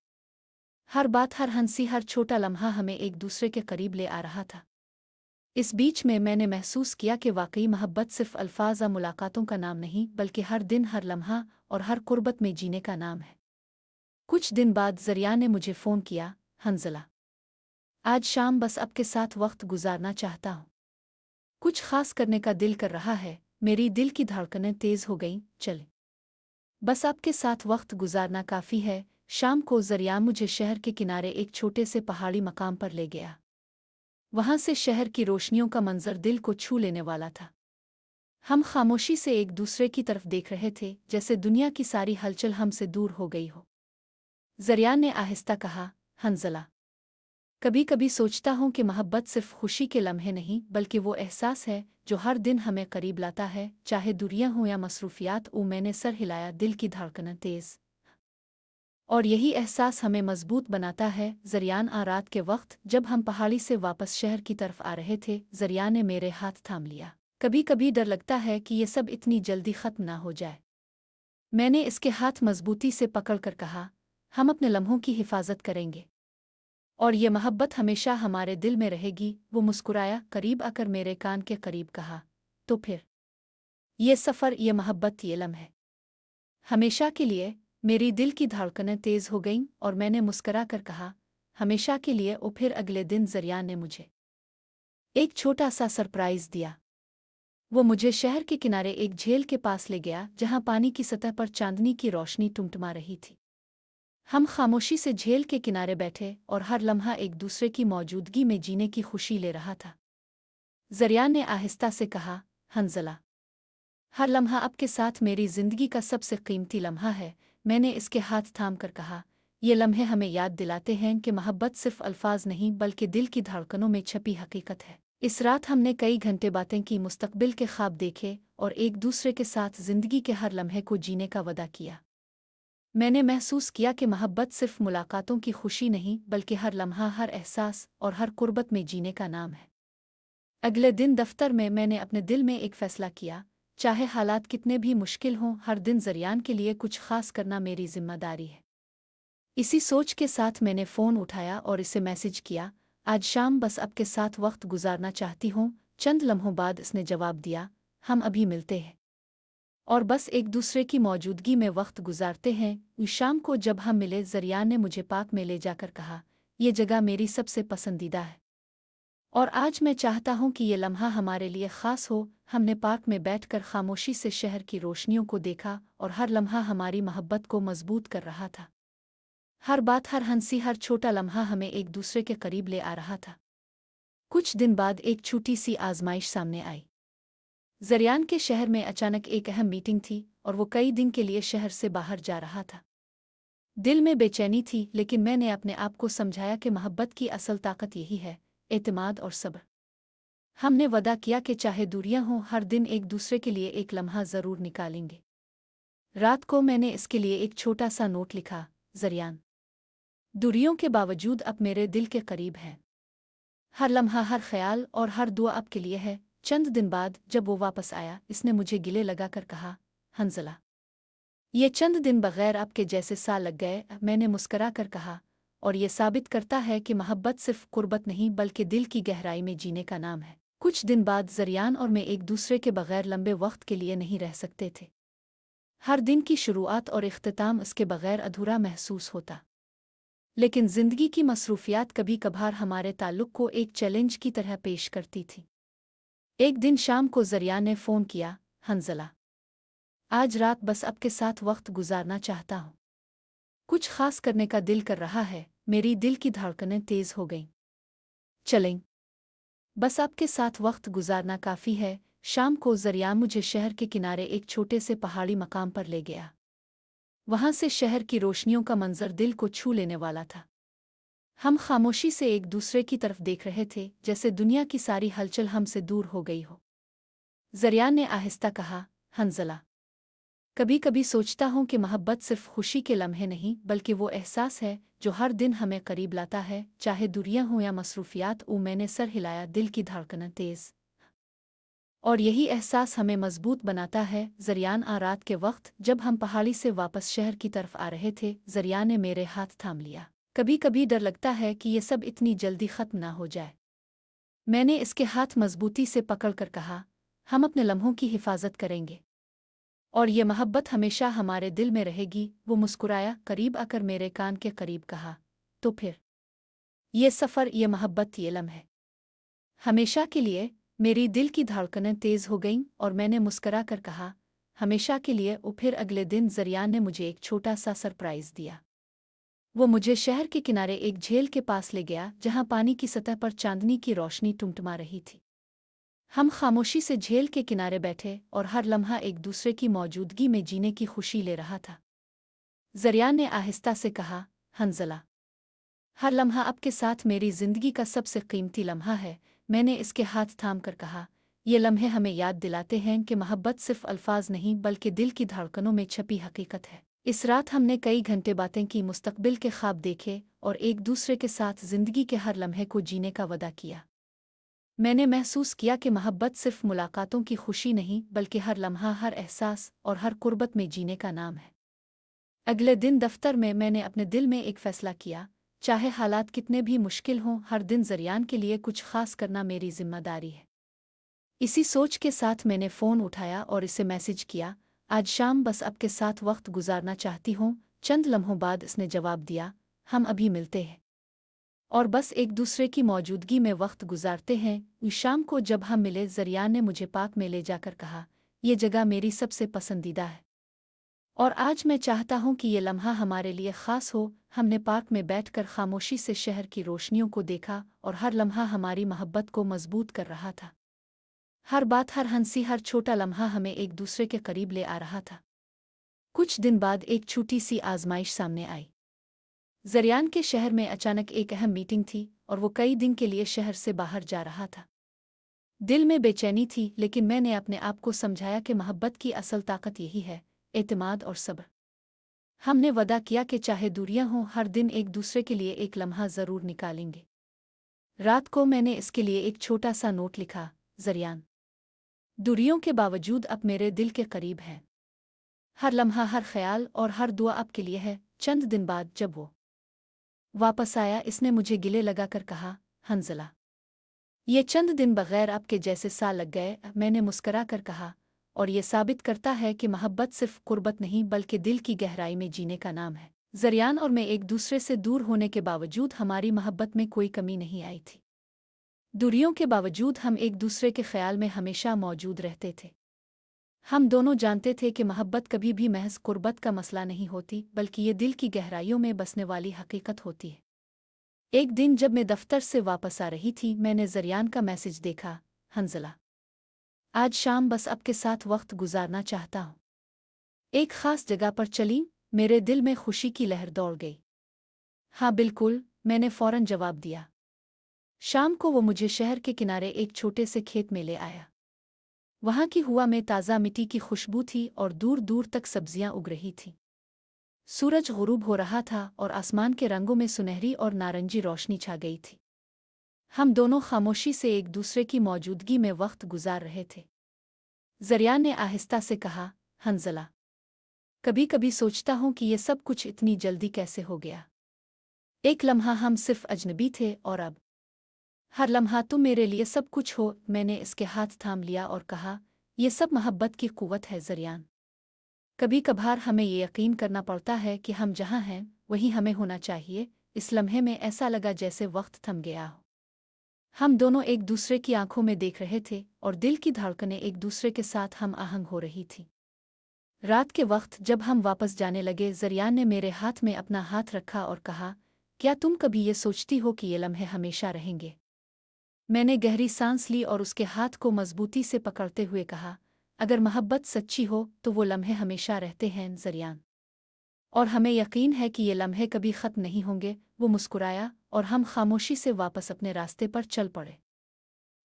हर बात, हर हंसी, हर छोटा लम्हा हमें एक दूसरे के करीब ले आ रहा था। इस बीच में मैंने महसूस किया कि वाकई मोहब्बत सिर्फ अल्फाज या मुलाकातों का नाम नहीं बल्कि हर दिन, हर लम्हा और हर कुर्बत में जीने का नाम है। कुछ दिन बाद जरियान ने मुझे फ़ोन किया, हंजला, आज शाम बस आपके साथ वक्त गुजारना चाहता हूँ। कुछ खास करने का दिल कर रहा है। मेरी दिल की धड़कनें तेज हो गईं। चल, बस आपके साथ वक्त गुजारना काफ़ी है। शाम को जरियान मुझे शहर के किनारे एक छोटे से पहाड़ी मकाम पर ले गया। वहाँ से शहर की रोशनियों का मंजर दिल को छू लेने वाला था। हम खामोशी से एक दूसरे की तरफ देख रहे थे, जैसे दुनिया की सारी हलचल हमसे दूर हो गई हो। जरियान ने आहिस्ता कहा, हंजला, कभी कभी सोचता हूँ कि मोहब्बत सिर्फ खुशी के लम्हे नहीं बल्कि वो एहसास है जो हर दिन हमें करीब लाता है, चाहे दुनिया हो या मसरूफियात। मैंने सर हिलाया, दिल की धड़कनें तेज, और यही एहसास हमें मजबूत बनाता है। जरियान, रात के वक्त जब हम पहाड़ी से वापस शहर की तरफ आ रहे थे, जरियान ने मेरे हाथ थाम लिया। कभी कभी डर लगता है कि ये सब इतनी जल्दी खत्म ना हो जाए। मैंने इसके हाथ मजबूती से पकड़कर कहा, हम अपने लम्हों की हिफाजत करेंगे और ये मोहब्बत हमेशा हमारे दिल में रहेगी। वो मुस्कुराया, करीब आकर मेरे कान के करीब कहा, तो फिर ये सफ़र, ये मोहब्बत, ये लम्हे हमेशा के लिए। मेरी दिल की धड़कनें तेज हो गईं और मैंने मुस्करा कर कहा, हमेशा के लिए। फिर अगले दिन जरियान ने मुझे एक छोटा सा सरप्राइज़ दिया। वो मुझे शहर के किनारे एक झील के पास ले गया जहाँ पानी की सतह पर चांदनी की रोशनी टुमटमा रही थी। हम खामोशी से झील के किनारे बैठे और हर लम्हा एक दूसरे की मौजूदगी में जीने की खुशी ले रहा था। जरियान ने आहिस्ता से कहा, हंजला, हर लम्हा आपके साथ मेरी जिंदगी का सबसे कीमती लम्हा है। मैंने इसके हाथ थाम कर कहा, ये लम्हे हमें याद दिलाते हैं कि मोहब्बत सिर्फ अल्फाज नहीं बल्कि दिल की धड़कनों में छपी हकीकत है। इस रात हमने कई घंटे बातें की, मुस्तकबिल के ख्वाब देखे और एक दूसरे के साथ जिंदगी के हर लम्हे को जीने का वादा किया। मैंने महसूस किया कि मोहब्बत सिर्फ मुलाकातों की खुशी नहीं बल्कि हर लम्हा, हर एहसास और हर कुर्बत में जीने का नाम है। अगले दिन दफ्तर में मैंने अपने दिल में एक फ़ैसला किया, चाहे हालात कितने भी मुश्किल हों, हर दिन जरियान के लिए कुछ खास करना मेरी जिम्मेदारी है। इसी सोच के साथ मैंने फ़ोन उठाया और इसे मैसेज किया, आज शाम बस आपके साथ वक्त गुजारना चाहती हूँ। चंद लम्हों बाद इसने जवाब दिया, हम अभी मिलते हैं और बस एक दूसरे की मौजूदगी में वक्त गुजारते हैं। उस शाम को जब हम मिले, ज़रियान ने मुझे पार्क में ले जाकर कहा, ये जगह मेरी सबसे पसंदीदा है और आज मैं चाहता हूँ कि ये लम्हा हमारे लिए ख़ास हो। हमने पार्क में बैठकर खामोशी से शहर की रोशनियों को देखा और हर लम्हा हमारी मोहब्बत को मजबूत कर रहा था। हर बात, हर हंसी, हर छोटा लम्हा हमें एक दूसरे के करीब ले आ रहा था। कुछ दिन बाद एक छोटी सी आजमाइश सामने आई। ज़रियान के शहर में अचानक एक अहम मीटिंग थी और वो कई दिन के लिए शहर से बाहर जा रहा था। दिल में बेचैनी थी, लेकिन मैंने अपने आप को समझाया कि मोहब्बत की असल ताकत यही है, एतमाद और सब्र। हमने वादा किया कि चाहे दूरियां हों, हर दिन एक दूसरे के लिए एक लम्हा ज़रूर निकालेंगे। रात को मैंने इसके लिए एक छोटा सा नोट लिखा, ज़रियान, दूरियों के बावजूद अब मेरे दिल के करीब है। हर लम्हा, हर ख्याल और हर दुआ आपके लिए है। चंद दिन बाद जब वो वापस आया, इसने मुझे गिले लगाकर कहा, हंज़ला, ये चंद दिन बगैर आपके जैसे साल लग गए। मैंने मुस्करा कर कहा, और ये साबित करता है कि मोहब्बत सिर्फ कुर्बत नहीं बल्कि दिल की गहराई में जीने का नाम है। कुछ दिन बाद ज़रियान और मैं एक दूसरे के बगैर लंबे वक्त के लिए नहीं रह सकते थे। हर दिन की शुरुआत और इख्तिताम इसके बगैर अधूरा महसूस होता। लेकिन ज़िंदगी की मसरूफियात कभी कभार हमारे ताल्लुक़ को एक चैलेंज की तरह पेश करती थी। एक दिन शाम को ज़रियान ने फ़ोन किया, हंज़ला, आज रात बस आपके साथ वक्त गुजारना चाहता हूँ। कुछ खास करने का दिल कर रहा है। मेरी दिल की धड़कनें तेज़ हो गईं। चलें, बस आपके साथ वक्त गुजारना काफ़ी है। शाम को ज़रियान मुझे शहर के किनारे एक छोटे से पहाड़ी मकाम पर ले गया। वहाँ से शहर की रोशनियों का मंजर दिल को छू लेने वाला था। हम खामोशी से एक दूसरे की तरफ देख रहे थे, जैसे दुनिया की सारी हलचल हमसे दूर हो गई हो। ज़रियान ने आहिस्ता कहा, हंज़ला, कभी कभी सोचता हूँ कि मोहब्बत सिर्फ खुशी के लम्हे नहीं बल्कि वो एहसास है जो हर दिन हमें करीब लाता है, चाहे दूरियां हों या मसरूफियात। मैंने सर हिलाया, दिल की धड़कनें तेज़, और यही एहसास हमें मजबूत बनाता है। ज़रियान, रात के वक्त जब हम पहाड़ी से वापस शहर की तरफ आ रहे थे, ज़रियान ने मेरे हाथ थाम लिया। कभी कभी डर लगता है कि ये सब इतनी जल्दी ख़त्म ना हो जाए। मैंने इसके हाथ मजबूती से पकड़कर कहा, हम अपने लम्हों की हिफाजत करेंगे और ये मोहब्बत हमेशा हमारे दिल में रहेगी। वो मुस्कुराया, करीब आकर मेरे कान के करीब कहा, तो फिर ये सफ़र, ये मोहब्बत, ये लम्हे हमेशा के लिए। मेरी दिल की धड़कनें तेज़ हो गईं और मैंने मुस्करा कर कहा, हमेशा के लिए। फिर अगले दिन ज़रियान ने मुझे एक छोटा सा सरप्राइज़ दिया। वो मुझे शहर के किनारे एक झील के पास ले गया, जहाँ पानी की सतह पर चांदनी की रोशनी टुमटमा रही थी। हम खामोशी से झील के किनारे बैठे और हर लम्हा एक दूसरे की मौजूदगी में जीने की खुशी ले रहा था। ज़रियान ने आहिस्ता से कहा, हंज़ला, हर लम्हा आपके साथ मेरी ज़िंदगी का सबसे कीमती लम्हा है। मैंने इसके हाथ थाम कर कहा, ये लम्हे हमें याद दिलाते हैं कि मोहब्बत सिर्फ अल्फाज नहीं बल्कि दिल की धड़कनों में छपी हकीकत है। इस रात हमने कई घंटे बातें की, मुस्तकबिल के ख्वाब देखे और एक दूसरे के साथ ज़िंदगी के हर लम्हे को जीने का वादा किया। मैंने महसूस किया कि मोहब्बत सिर्फ मुलाकातों की खुशी नहीं बल्कि हर लम्हा, हर एहसास और हर कुर्बत में जीने का नाम है। अगले दिन दफ्तर में मैंने अपने दिल में एक फ़ैसला किया, चाहे हालात कितने भी मुश्किल हों, हर दिन ज़रियान के लिए कुछ ख़ास करना मेरी ज़िम्मेदारी है। इसी सोच के साथ मैंने फ़ोन उठाया और इसे मैसेज किया, आज शाम बस आपके साथ वक्त गुजारना चाहती हूँ। चंद लम्हों बाद इसने जवाब दिया, हम अभी मिलते हैं और बस एक दूसरे की मौजूदगी में वक्त गुजारते हैं। उस शाम को जब हम मिले, ज़रियान ने मुझे पार्क में ले जाकर कहा, ये जगह मेरी सबसे पसंदीदा है और आज मैं चाहता हूँ कि ये लम्हा हमारे लिए ख़ास हो। हमने पार्क में बैठकर खामोशी से शहर की रोशनियों को देखा और हर लम्हा हमारी मोहब्बत को मजबूत कर रहा था। हर बात, हर हंसी, हर छोटा लम्हा हमें एक दूसरे के करीब ले आ रहा था। कुछ दिन बाद एक छोटी सी आजमाइश सामने आई। ज़रियान के शहर में अचानक एक अहम मीटिंग थी और वो कई दिन के लिए शहर से बाहर जा रहा था। दिल में बेचैनी थी, लेकिन मैंने अपने आप को समझाया कि मोहब्बत की असल ताकत यही है, एतमाद और सब्र। हमने वादा किया कि चाहे दूरियां हों, हर दिन एक दूसरे के लिए एक लम्हा ज़रूर निकालेंगे। रात को मैंने इसके लिए एक छोटा सा नोट लिखा, ज़रियान, दूरियों के बावजूद अब मेरे दिल के करीब हैं। हर लम्हा, हर ख्याल और हर दुआ आपके लिए है। चंद दिन बाद जब वो वापस आया, इसने मुझे गिले लगाकर कहा, हंज़ला, ये चंद दिन बगैर अब के जैसे साल लग गए, मैंने मुस्करा कर कहा, और ये साबित करता है कि मोहब्बत सिर्फ कुर्बत नहीं बल्कि दिल की गहराई में जीने का नाम है। जरियान और मैं एक दूसरे से दूर होने के बावजूद हमारी मोहब्बत में कोई कमी नहीं आई थी। दूरियों के बावजूद हम एक दूसरे के ख्याल में हमेशा मौजूद रहते थे। हम दोनों जानते थे कि मोहब्बत कभी भी महज कुर्बत का मसला नहीं होती, बल्कि ये दिल की गहराइयों में बसने वाली हकीकत होती है। एक दिन जब मैं दफ्तर से वापस आ रही थी, मैंने जरियान का मैसेज देखा। हंजला, आज शाम बस आपके साथ वक्त गुजारना चाहता हूँ। एक खास जगह पर चली। मेरे दिल में खुशी की लहर दौड़ गई। हाँ बिल्कुल, मैंने फौरन जवाब दिया। शाम को वो मुझे शहर के किनारे एक छोटे से खेत में ले आया। वहाँ की हवा में ताज़ा मिट्टी की खुशबू थी और दूर दूर तक सब्जियाँ उग रही थीं। सूरज गुरूब हो रहा था और आसमान के रंगों में सुनहरी और नारंगी रोशनी छा गई थी। हम दोनों खामोशी से एक दूसरे की मौजूदगी में वक्त गुजार रहे थे। जरियान ने आहिस्ता से कहा, हंजला, कभी कभी सोचता हूँ कि ये सब कुछ इतनी जल्दी कैसे हो गया। एक लम्हा हम सिर्फ अजनबी थे और अब हर लम्हा तुम मेरे लिए सब कुछ हो। मैंने इसके हाथ थाम लिया और कहा, ये सब मोहब्बत की कुव्वत है जरियान। कभी कभार हमें ये यकीन करना पड़ता है कि हम जहाँ हैं वहीं हमें होना चाहिए। इस लम्हे में ऐसा लगा जैसे वक्त थम गया हो। हम दोनों एक दूसरे की आंखों में देख रहे थे और दिल की धड़कनें एक दूसरे के साथ हम आहंग हो रही थीं। रात के वक्त जब हम वापस जाने लगे, जरियान ने मेरे हाथ में अपना हाथ रखा और कहा, क्या तुम कभी ये सोचती हो कि ये लम्हे हमेशा रहेंगे? मैंने गहरी सांस ली और उसके हाथ को मजबूती से पकड़ते हुए कहा, अगर मोहब्बत सच्ची हो तो वो लम्हे हमेशा रहते हैं जरियान, और हमें यकीन है कि ये लम्हे कभी ख़त्म नहीं होंगे। वो मुस्कुराया और हम खामोशी से वापस अपने रास्ते पर चल पड़े।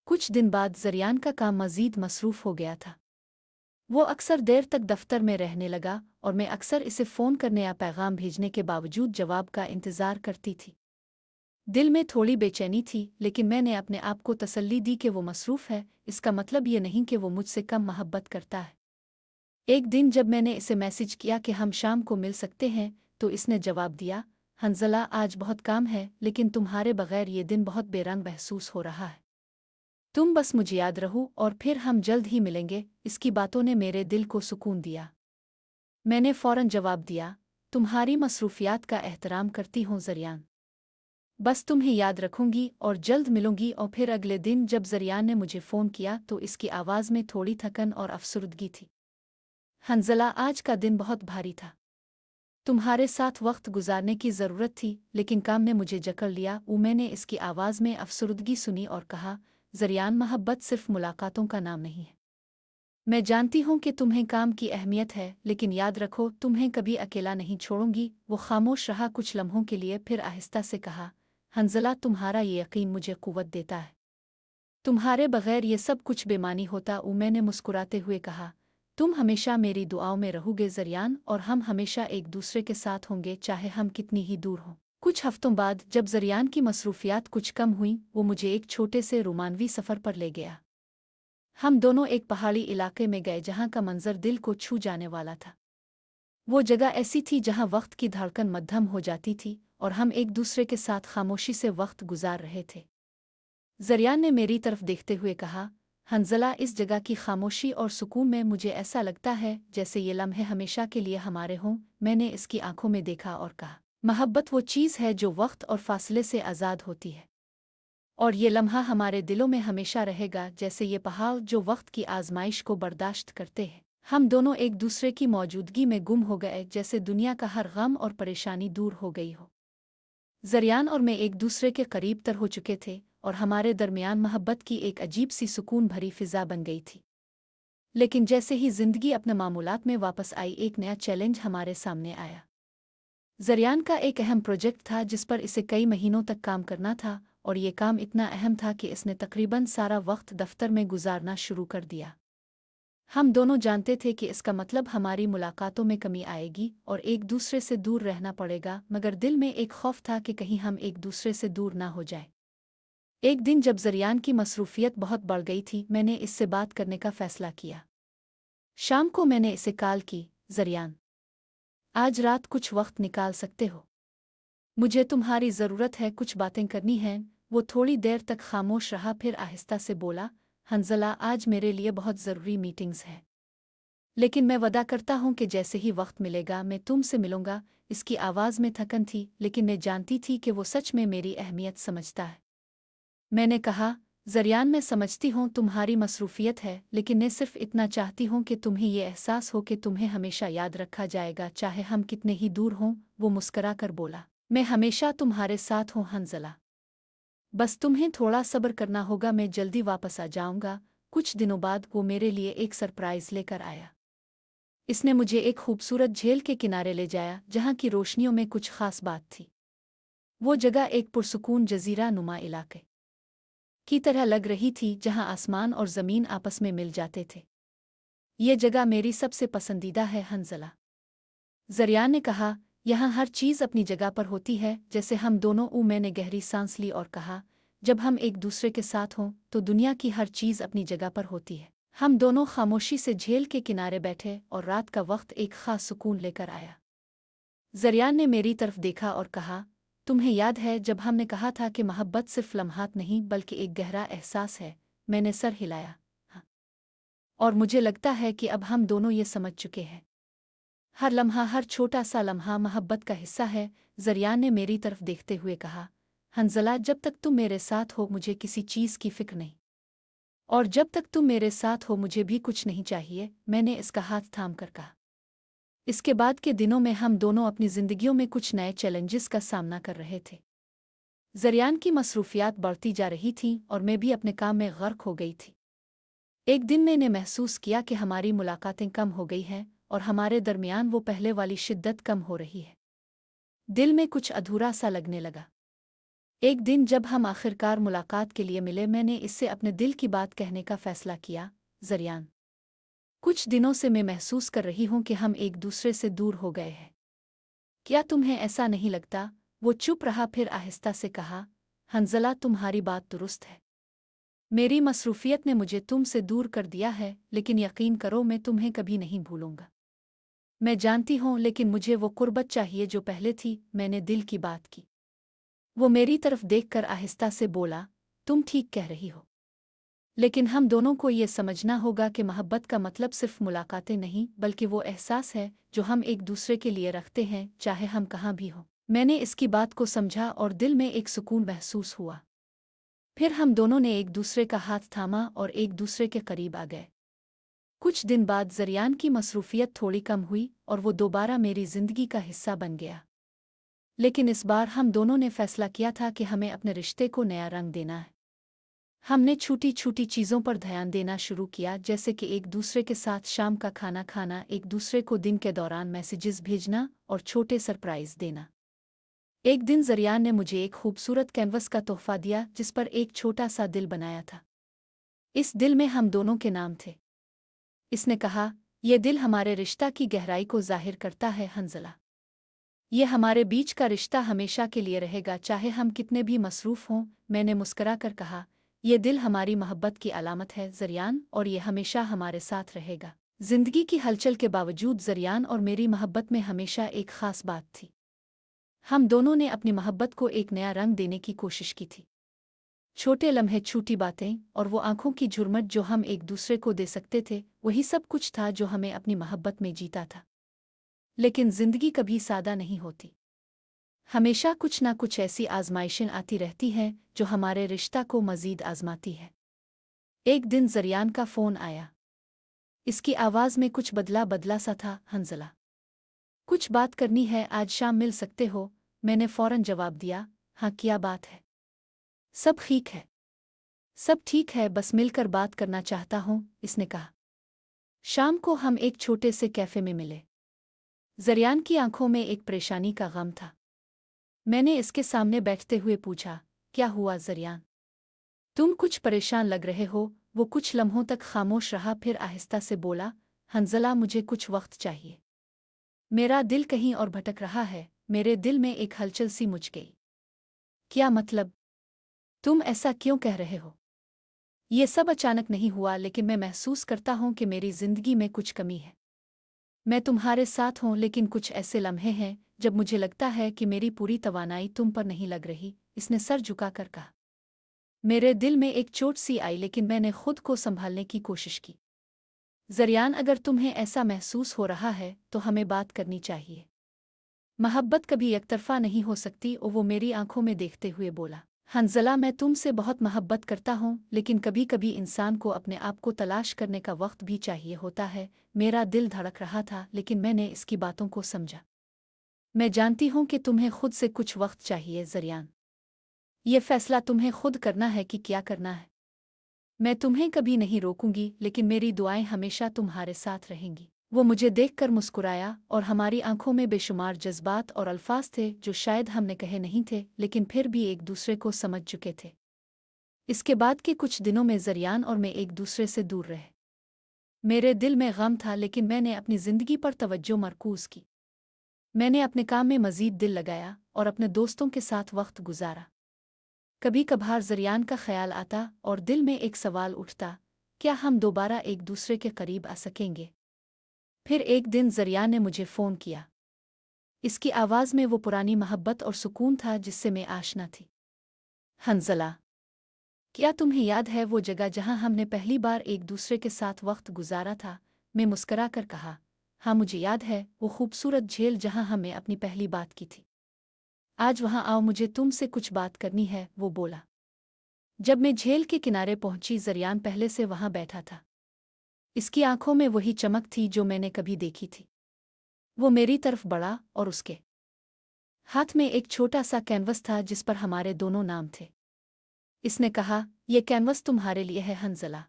कुछ दिन बाद जरियान का काम मज़ीद मसरूफ़ हो गया था। वो अक्सर देर तक दफ्तर में रहने लगा और मैं अक्सर इसे फ़ोन करने या पैगाम भेजने के बावजूद जवाब का इंतज़ार करती थी। दिल में थोड़ी बेचैनी थी, लेकिन मैंने अपने आप को तसल्ली दी कि वो मसरूफ़ है, इसका मतलब ये नहीं कि वो मुझसे कम मोहब्बत करता है। एक दिन जब मैंने इसे मैसेज किया कि हम शाम को मिल सकते हैं, तो इसने जवाब दिया, हंजला, आज बहुत काम है, लेकिन तुम्हारे बगैर ये दिन बहुत बेरंग महसूस हो रहा है। तुम बस मुझे याद रहो और फिर हम जल्द ही मिलेंगे। इसकी बातों ने मेरे दिल को सुकून दिया। मैंने फ़ौरन जवाब दिया, तुम्हारी मसरूफियात का एहतराम करती हूँ जरियान। बस तुम्हें याद रखूंगी और जल्द मिलूंगी। और फिर अगले दिन जब जरियान ने मुझे फ़ोन किया तो इसकी आवाज़ में थोड़ी थकन और अफसुर्दगी थी। हंजला, आज का दिन बहुत भारी था। तुम्हारे साथ वक्त गुजारने की ज़रूरत थी, लेकिन काम ने मुझे जकड़ लिया। मैंने इसकी आवाज़ में अफसुर्दगी सुनी और कहा, जरियान, मोहब्बत सिर्फ मुलाकातों का नाम नहीं है। मैं जानती हूँ कि तुम्हें काम की अहमियत है, लेकिन याद रखो, तुम्हें कभी अकेला नहीं छोड़ूंगी। वो खामोश रहा कुछ लम्हों के लिए, फिर आहिस्ता से कहा, हंजला, तुम्हारा ये यकीन मुझे कुव्वत देता है। तुम्हारे बगैर ये सब कुछ बेमानी होता। मैंने मुस्कुराते हुए कहा, तुम हमेशा मेरी दुआओं में रहोगे जरियान, और हम हमेशा एक दूसरे के साथ होंगे, चाहे हम कितनी ही दूर हों। कुछ हफ्तों बाद जब जरियान की मसरूफियात कुछ कम हुई, वो मुझे एक छोटे से रोमानवी सफ़र पर ले गया। हम दोनों एक पहाड़ी इलाके में गए जहाँ का मंजर दिल को छू जाने वाला था। वो जगह ऐसी थी जहाँ वक्त की धड़कन मध्यम हो जाती थी और हम एक दूसरे के साथ खामोशी से वक्त गुजार रहे थे। जरियान ने मेरी तरफ देखते हुए कहा, हंजला, इस जगह की खामोशी और सुकून में मुझे ऐसा लगता है जैसे ये लम्हे हमेशा के लिए हमारे हों। मैंने इसकी आंखों में देखा और कहा, मोहब्बत वो चीज़ है जो वक्त और फासले से आज़ाद होती है, और ये लम्हा हमारे दिलों में हमेशा रहेगा, जैसे ये पहाड़ जो वक्त की आजमाइश को बर्दाश्त करते हैं। हम दोनों एक दूसरे की मौजूदगी में गुम हो गए, जैसे दुनिया का हर गम और परेशानी दूर हो गई हो। जरियान और मैं एक दूसरे के करीब तर हो चुके थे और हमारे दरमियान मोहब्बत की एक अजीब सी सुकून भरी फिजा बन गई थी। लेकिन जैसे ही जिंदगी अपने मामूलात में वापस आई, एक नया चैलेंज हमारे सामने आया। जरियान का एक अहम प्रोजेक्ट था जिस पर इसे कई महीनों तक काम करना था, और ये काम इतना अहम था कि इसने तकरीबन सारा वक्त दफ्तर में गुजारना शुरू कर दिया। हम दोनों जानते थे कि इसका मतलब हमारी मुलाकातों में कमी आएगी और एक दूसरे से दूर रहना पड़ेगा, मगर दिल में एक खौफ था कि कहीं हम एक दूसरे से दूर ना हो जाए। एक दिन जब जरियान की मसरूफियत बहुत बढ़ गई थी, मैंने इससे बात करने का फ़ैसला किया। शाम को मैंने इसे कॉल की, जरियान, आज रात कुछ वक्त निकाल सकते हो? मुझे तुम्हारी ज़रूरत है, कुछ बातें करनी हैं। वो थोड़ी देर तक खामोश रहा, फिर आहिस्ता से बोला, हंज़ला, आज मेरे लिए बहुत ज़रूरी मीटिंग्स हैं, लेकिन मैं वादा करता हूँ कि जैसे ही वक्त मिलेगा मैं तुमसे मिलूंगा। इसकी आवाज़ में थकन थी, लेकिन मैं जानती थी कि वो सच में मेरी अहमियत समझता है। मैंने कहा, ज़रियान, मैं समझती हूँ तुम्हारी मसरूफ़ियत है, लेकिन मैं सिर्फ इतना चाहती हूँ कि तुम्हें ये एहसास हो कि तुम्हें हमेशा याद रखा जाएगा, चाहे हम कितने ही दूर हों। वो मुस्करा कर बोला, मैं हमेशा तुम्हारे साथ हूँ हंज़ला। बस तुम्हें थोड़ा सब्र करना होगा, मैं जल्दी वापस आ जाऊंगा। कुछ दिनों बाद वो मेरे लिए एक सरप्राइज़ लेकर आया। इसने मुझे एक खूबसूरत झील के किनारे ले जाया, जहाँ की रोशनियों में कुछ खास बात थी। वो जगह एक पुरसुकून जजीरा नुमा इलाके की तरह लग रही थी, जहाँ आसमान और ज़मीन आपस में मिल जाते थे। ये जगह मेरी सबसे पसंदीदा है हंज़ला, ज़रियान ने कहा। यहाँ हर चीज़ अपनी जगह पर होती है, जैसे हम दोनों। मैंने गहरी सांस ली और कहा, जब हम एक दूसरे के साथ हों तो दुनिया की हर चीज़ अपनी जगह पर होती है। हम दोनों खामोशी से झील के किनारे बैठे और रात का वक्त एक खास सुकून लेकर आया। ज़रियान ने मेरी तरफ देखा और कहा, तुम्हें याद है जब हमने कहा था कि मोहब्बत सिर्फ लम्हात नहीं बल्कि एक गहरा एहसास है? मैंने सर हिलाया, हाँ, और मुझे लगता है कि अब हम दोनों ये समझ चुके हैं। हर लम्हा, हर छोटा सा लम्हा मोहब्बत का हिस्सा है। ज़रियान ने मेरी तरफ देखते हुए कहा, हंज़ला, जब तक तुम मेरे साथ हो मुझे किसी चीज़ की फिक्र नहीं, और जब तक तुम मेरे साथ हो मुझे भी कुछ नहीं चाहिए। मैंने इसका हाथ थाम कर कहा। इसके बाद के दिनों में हम दोनों अपनी ज़िंदगियों में कुछ नए चैलेंजेस का सामना कर रहे थे। ज़रियान की मसरूफ़ियात बढ़ती जा रही थीं और मैं भी अपने काम में गर्क हो गई थी। एक दिन मैंने महसूस किया कि हमारी मुलाकातें कम हो गई हैं और हमारे दरमियान वो पहले वाली शिद्दत कम हो रही है। दिल में कुछ अधूरा सा लगने लगा। एक दिन जब हम आखिरकार मुलाकात के लिए मिले, मैंने इससे अपने दिल की बात कहने का फ़ैसला किया। ज़रियान, कुछ दिनों से मैं महसूस कर रही हूँ कि हम एक दूसरे से दूर हो गए हैं। क्या तुम्हें ऐसा नहीं लगता? वो चुप रहा, फिर आहिस्ता से कहा, हंज़ला, तुम्हारी बात दुरुस्त है। मेरी मसरूफ़ियत ने मुझे तुमसे दूर कर दिया है, लेकिन यकीन करो मैं तुम्हें कभी नहीं भूलूंगा। मैं जानती हूँ, लेकिन मुझे वो कुर्बत चाहिए जो पहले थी। मैंने दिल की बात की। वो मेरी तरफ देखकर आहिस्ता से बोला, तुम ठीक कह रही हो, लेकिन हम दोनों को ये समझना होगा कि मोहब्बत का मतलब सिर्फ मुलाकातें नहीं बल्कि वो एहसास है जो हम एक दूसरे के लिए रखते हैं, चाहे हम कहाँ भी हों। मैंने इसकी बात को समझा और दिल में एक सुकून महसूस हुआ। फिर हम दोनों ने एक दूसरे का हाथ थामा और एक दूसरे के करीब आ गए। कुछ दिन बाद ज़रियान की मसरूफ़ियत थोड़ी कम हुई और वो दोबारा मेरी ज़िंदगी का हिस्सा बन गया। लेकिन इस बार हम दोनों ने फैसला किया था कि हमें अपने रिश्ते को नया रंग देना है। हमने छोटी छोटी चीज़ों पर ध्यान देना शुरू किया, जैसे कि एक दूसरे के साथ शाम का खाना खाना, एक दूसरे को दिन के दौरान मैसेजेस भेजना और छोटे सरप्राइज़ देना। एक दिन ज़रियान ने मुझे एक खूबसूरत कैनवस का तोहफ़ा दिया जिस पर एक छोटा सा दिल बनाया था। इस दिल में हम दोनों के नाम थे। इसने कहा, यह दिल हमारे रिश्ता की गहराई को ज़ाहिर करता है हंज़ला। ये हमारे बीच का रिश्ता हमेशा के लिए रहेगा, चाहे हम कितने भी मसरूफ़ हों। मैंने मुस्करा कर कहा, ये दिल हमारी मोहब्बत की अलामत है ज़रियान, और ये हमेशा हमारे साथ रहेगा। ज़िंदगी की हलचल के बावजूद ज़रियान और मेरी मोहब्बत में हमेशा एक ख़ास बात थी। हम दोनों ने अपनी मोहब्बत को एक नया रंग देने की कोशिश की थी। छोटे लम्हे, छोटी बातें और वो आंखों की झुरमट जो हम एक दूसरे को दे सकते थे, वही सब कुछ था जो हमें अपनी मोहब्बत में जीता था। लेकिन ज़िंदगी कभी सादा नहीं होती। हमेशा कुछ ना कुछ ऐसी आजमाइशें आती रहती हैं जो हमारे रिश्ता को मज़ीद आजमाती है। एक दिन ज़रियान का फ़ोन आया। इसकी आवाज़ में कुछ बदला बदला सा था। हंज़ला, कुछ बात करनी है, आज शाम मिल सकते हो? मैंने फ़ौरन जवाब दिया, हाँ, क्या बात है? सब ठीक है। सब ठीक है, बस मिलकर बात करना चाहता हूँ, इसने कहा। शाम को हम एक छोटे से कैफ़े में मिले। ज़रियान की आंखों में एक परेशानी का गम था। मैंने इसके सामने बैठते हुए पूछा, क्या हुआ ज़रियान? तुम कुछ परेशान लग रहे हो। वो कुछ लम्हों तक खामोश रहा, फिर आहिस्ता से बोला, हंज़ला, मुझे कुछ वक्त चाहिए। मेरा दिल कहीं और भटक रहा है। मेरे दिल में एक हलचल सी मच गई। क्या मतलब? तुम ऐसा क्यों कह रहे हो? ये सब अचानक नहीं हुआ, लेकिन मैं महसूस करता हूँ कि मेरी ज़िंदगी में कुछ कमी है। मैं तुम्हारे साथ हूँ, लेकिन कुछ ऐसे लम्हे हैं जब मुझे लगता है कि मेरी पूरी तवानाई तुम पर नहीं लग रही। इसने सर झुकाकर कहा। मेरे दिल में एक चोट सी आई लेकिन मैंने खुद को संभालने की कोशिश की। ज़रियान, अगर तुम्हें ऐसा महसूस हो रहा है तो हमें बात करनी चाहिए। मोहब्बत कभी एकतरफा नहीं हो सकती। और वो मेरी आंखों में देखते हुए बोला, हंज़ला, मैं तुमसे बहुत मोहब्बत करता हूँ, लेकिन कभी कभी इंसान को अपने आप को तलाश करने का वक्त भी चाहिए होता है। मेरा दिल धड़क रहा था लेकिन मैंने इसकी बातों को समझा। मैं जानती हूँ कि तुम्हें खुद से कुछ वक्त चाहिए ज़रियान। ये फैसला तुम्हें खुद करना है कि क्या करना है। मैं तुम्हें कभी नहीं रोकूंगी, लेकिन मेरी दुआएं हमेशा तुम्हारे साथ रहेंगी। वो मुझे देखकर मुस्कुराया और हमारी आंखों में बेशुमार जज्बात और अल्फाज थे जो शायद हमने कहे नहीं थे, लेकिन फिर भी एक दूसरे को समझ चुके थे। इसके बाद के कुछ दिनों में ज़रियान और मैं एक दूसरे से दूर रहे। मेरे दिल में गम था लेकिन मैंने अपनी ज़िंदगी पर तवज्जो मरकूज़ की। मैंने अपने काम में मज़ीद दिल लगाया और अपने दोस्तों के साथ वक्त गुजारा। कभी कभार ज़रियान का ख्याल आता और दिल में एक सवाल उठता, क्या हम दोबारा एक दूसरे के करीब आ सकेंगे। फिर एक दिन ज़रियान ने मुझे फ़ोन किया। इसकी आवाज़ में वो पुरानी मोहब्बत और सुकून था जिससे मैं आशना थी। हंज़ला, क्या तुम्हें याद है वो जगह जहां हमने पहली बार एक दूसरे के साथ वक्त गुजारा था। मैं मुस्करा कर कहा, हाँ मुझे याद है, वो खूबसूरत झील जहां हमें अपनी पहली बात की थी। आज वहां आओ, मुझे तुमसे कुछ बात करनी है, वो बोला। जब मैं झील के किनारे पहुंची, ज़रियान पहले से वहां बैठा था। इसकी आंखों में वही चमक थी जो मैंने कभी देखी थी। वो मेरी तरफ बढ़ा और उसके हाथ में एक छोटा सा कैनवस था जिस पर हमारे दोनों नाम थे। इसने कहा, यह कैनवस तुम्हारे लिए है हंज़ला।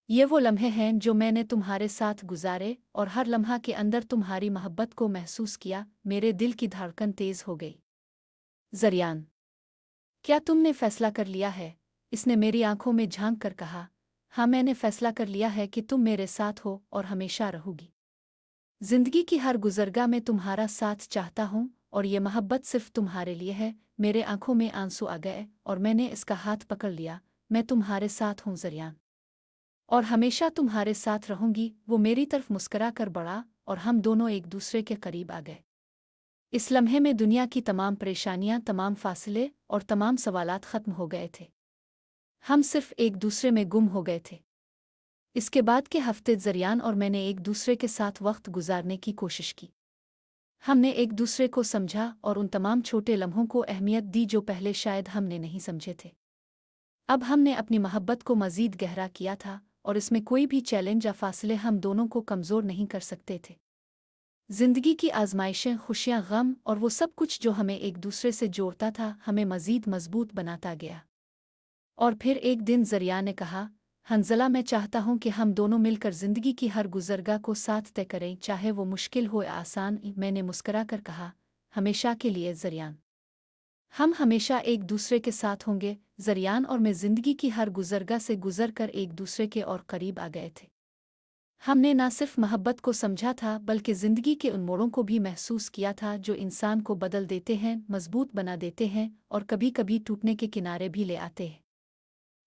ये वो लम्हे हैं जो मैंने तुम्हारे साथ गुजारे और हर लम्हा के अंदर तुम्हारी मोहब्बत को महसूस किया। मेरे दिल की धड़कन तेज हो गई। ज़रियान, क्या तुमने फैसला कर लिया है? इसने मेरी आंखों में झांक कर कहा, हाँ मैंने फैसला कर लिया है कि तुम मेरे साथ हो और हमेशा रहोगी। जिंदगी की हर गुज़रगा में तुम्हारा साथ चाहता हूँ और ये मोहब्बत सिर्फ तुम्हारे लिए है। मेरे आंखों में आंसू आ गए और मैंने इसका हाथ पकड़ लिया। मैं तुम्हारे साथ हूँ ज़रियान, और हमेशा तुम्हारे साथ रहूंगी। वो मेरी तरफ मुस्करा कर बढ़ा और हम दोनों एक दूसरे के करीब आ गए। इस लम्हे में दुनिया की तमाम परेशानियां, तमाम फासले और तमाम सवालात ख़त्म हो गए थे। हम सिर्फ एक दूसरे में गुम हो गए थे। इसके बाद के हफ्ते ज़रियान और मैंने एक दूसरे के साथ वक्त गुजारने की कोशिश की। हमने एक दूसरे को समझा और उन तमाम छोटे लम्हों को अहमियत दी जो पहले शायद हमने नहीं समझे थे। अब हमने अपनी मोहब्बत को मज़ीद गहरा किया था और इसमें कोई भी चैलेंज या फासले हम दोनों को कमज़ोर नहीं कर सकते थे। ज़िंदगी की आजमाइशें, खुशियाँ, गम और वो सब कुछ जो हमें एक दूसरे से जोड़ता था, हमें मज़ीद मजबूत बनाता गया। और फिर एक दिन ज़रिया ने कहा, हंज़ला, मैं चाहता हूँ कि हम दोनों मिलकर ज़िंदगी की हर गुज़रगा को साथ तय करें, चाहे वो मुश्किल हो या आसान। मैंने मुस्करा कर कहा, हमेशा के लिए ज़रियान। हम हमेशा एक दूसरे के साथ होंगे। ज़रियान और मैं ज़िंदगी की हर गुज़रगा से गुज़र कर एक दूसरे के और करीब आ गए थे। हमने न सिर्फ मोहब्बत को समझा था बल्कि ज़िंदगी के उन मोड़ों को भी महसूस किया था जो इंसान को बदल देते हैं, मजबूत बना देते हैं और कभी कभी टूटने के किनारे भी ले आते हैं।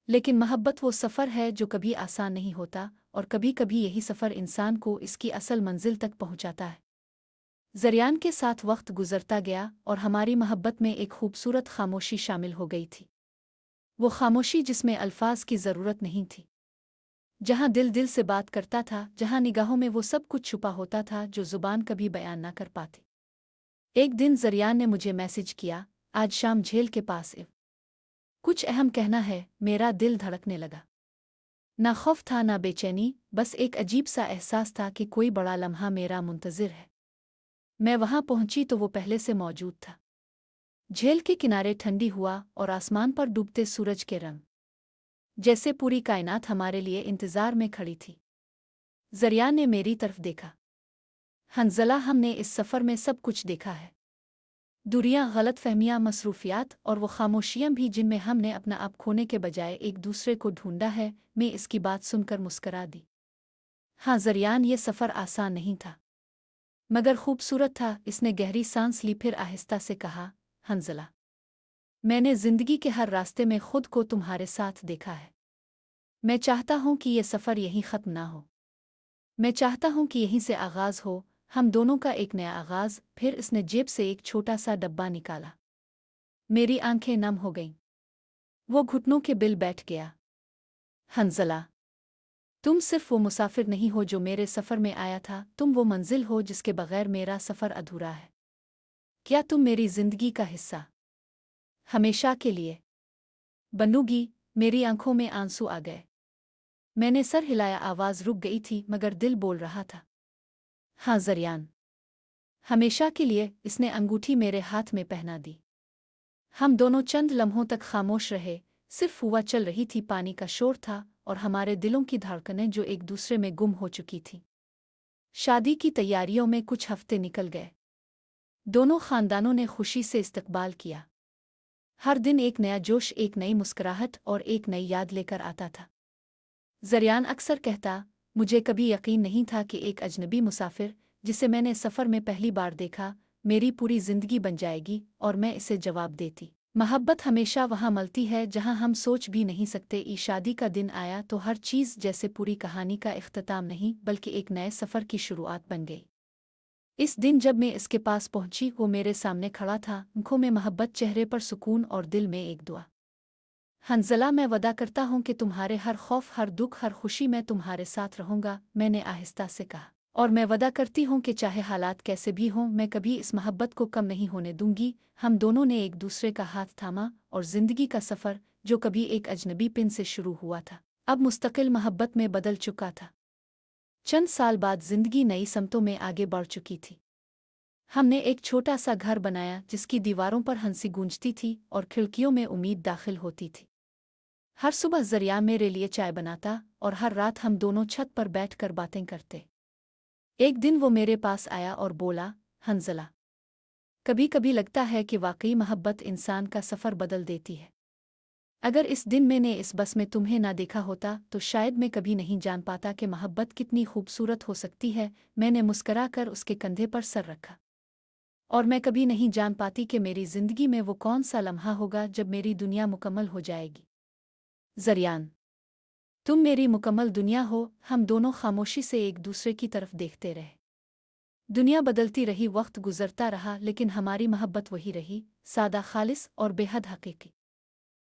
लेकिन मोहब्बत वो सफ़र है जो कभी आसान नहीं होता, और कभी कभी यही सफ़र इंसान को इसकी असल मंजिल तक पहुंचाता है। ज़रियान के साथ वक्त गुजरता गया और हमारी मोहब्बत में एक खूबसूरत खामोशी शामिल हो गई थी। वो खामोशी जिसमें अल्फाज की ज़रूरत नहीं थी, जहाँ दिल दिल से बात करता था, जहाँ निगाहों में वो सब कुछ छुपा होता था जो ज़ुबान कभी बयान न कर पाती। एक दिन ज़रियान ने मुझे मैसेज किया, आज शाम झील के पास कुछ अहम कहना है। मेरा दिल धड़कने लगा। ना खौफ था ना बेचैनी, बस एक अजीब सा एहसास था कि कोई बड़ा लम्हा मेरा मुंतज़िर है। मैं वहां पहुंची तो वो पहले से मौजूद था। झील के किनारे ठंडी हुआ और आसमान पर डूबते सूरज के रंग, जैसे पूरी कायनात हमारे लिए इंतज़ार में खड़ी थी। ज़रिया ने मेरी तरफ देखा, हंज़ला, हमने इस सफ़र में सब कुछ देखा है। दूरियां, गलतफहमियां, मसरूफियात और वो खामोशियां भी जिनमें हमने अपना आप खोने के बजाय एक दूसरे को ढूंढा है। मैं इसकी बात सुनकर मुस्करा दी। हाँ ज़रियान, ये सफ़र आसान नहीं था मगर खूबसूरत था। इसने गहरी सांस ली, फिर आहिस्ता से कहा, हंज़ला, मैंने ज़िंदगी के हर रास्ते में खुद को तुम्हारे साथ देखा है। मैं चाहता हूँ कि यह सफ़र यहीं ख़त्म ना हो। मैं चाहता हूँ कि यहीं से आगाज़ हो, हम दोनों का एक नया आगाज़। फिर इसने जेब से एक छोटा सा डब्बा निकाला। मेरी आंखें नम हो गईं। वो घुटनों के बिल बैठ गया। हंज़ला, तुम सिर्फ वो मुसाफिर नहीं हो जो मेरे सफ़र में आया था, तुम वो मंजिल हो जिसके बगैर मेरा सफ़र अधूरा है। क्या तुम मेरी ज़िंदगी का हिस्सा हमेशा के लिए बनोगी? मेरी आंखों में आंसू आ गए। मैंने सर हिलाया, आवाज़ रुक गई थी मगर दिल बोल रहा था। हाँ ज़रियान, हमेशा के लिए। इसने अंगूठी मेरे हाथ में पहना दी। हम दोनों चंद लम्हों तक खामोश रहे। सिर्फ हवा चल रही थी, पानी का शोर था और हमारे दिलों की धड़कनें जो एक दूसरे में गुम हो चुकी थीं। शादी की तैयारियों में कुछ हफ्ते निकल गए। दोनों खानदानों ने खुशी से इस्तकबाल किया। हर दिन एक नया जोश, एक नई मुस्कुराहट और एक नई याद लेकर आता था। ज़रियान अक्सर कहता, मुझे कभी यकीन नहीं था कि एक अजनबी मुसाफिर जिसे मैंने सफ़र में पहली बार देखा मेरी पूरी ज़िंदगी बन जाएगी। और मैं इसे जवाब देती, मोहब्बत हमेशा वहाँ मलती है जहाँ हम सोच भी नहीं सकते। शादी का दिन आया तो हर चीज़ जैसे पूरी कहानी का इख्तिताम नहीं बल्कि एक नए सफ़र की शुरुआत बन गई। इस दिन जब मैं इसके पास पहुंची, वो मेरे सामने खड़ा था, आंखों में मोहब्बत, चेहरे पर सुकून और दिल में एक दुआ। हंज़ला, मैं वादा करता हूँ कि तुम्हारे हर खौफ, हर दुख, हर खुशी में तुम्हारे साथ रहूँगा, मैंने आहिस्ता से कहा। और मैं वादा करती हूँ कि चाहे हालात कैसे भी हों, मैं कभी इस मोहब्बत को कम नहीं होने दूंगी। हम दोनों ने एक दूसरे का हाथ थामा और ज़िंदगी का सफ़र जो कभी एक अजनबी पिन से शुरू हुआ था, अब मुस्तकिल मोहब्बत में बदल चुका था। चंद साल बाद ज़िंदगी नई समतों में आगे बढ़ चुकी थी। हमने एक छोटा सा घर बनाया जिसकी दीवारों पर हंसी गूंजती थी और खिड़कियों में उम्मीद दाखिल होती थी। हर सुबह ज़रिया मेरे लिए चाय बनाता और हर रात हम दोनों छत पर बैठकर बातें करते। एक दिन वो मेरे पास आया और बोला, हंज़ला, कभी कभी लगता है कि वाकई मोहब्बत इंसान का सफ़र बदल देती है। अगर इस दिन मैंने इस बस में तुम्हें ना देखा होता तो शायद मैं कभी नहीं जान पाता कि मोहब्बत कितनी खूबसूरत हो सकती है। मैंने मुस्करा कर उसके कंधे पर सर रखा। और मैं कभी नहीं जान पाती कि मेरी ज़िंदगी में वो कौन सा लम्हा होगा जब मेरी दुनिया मुकम्मल हो जाएगी। ज़रियान, तुम मेरी मुकम्मल दुनिया हो। हम दोनों खामोशी से एक दूसरे की तरफ देखते रहे। दुनिया बदलती रही, वक्त गुजरता रहा, लेकिन हमारी मोहब्बत वही रही, सादा, खालिस और बेहद हकीकी।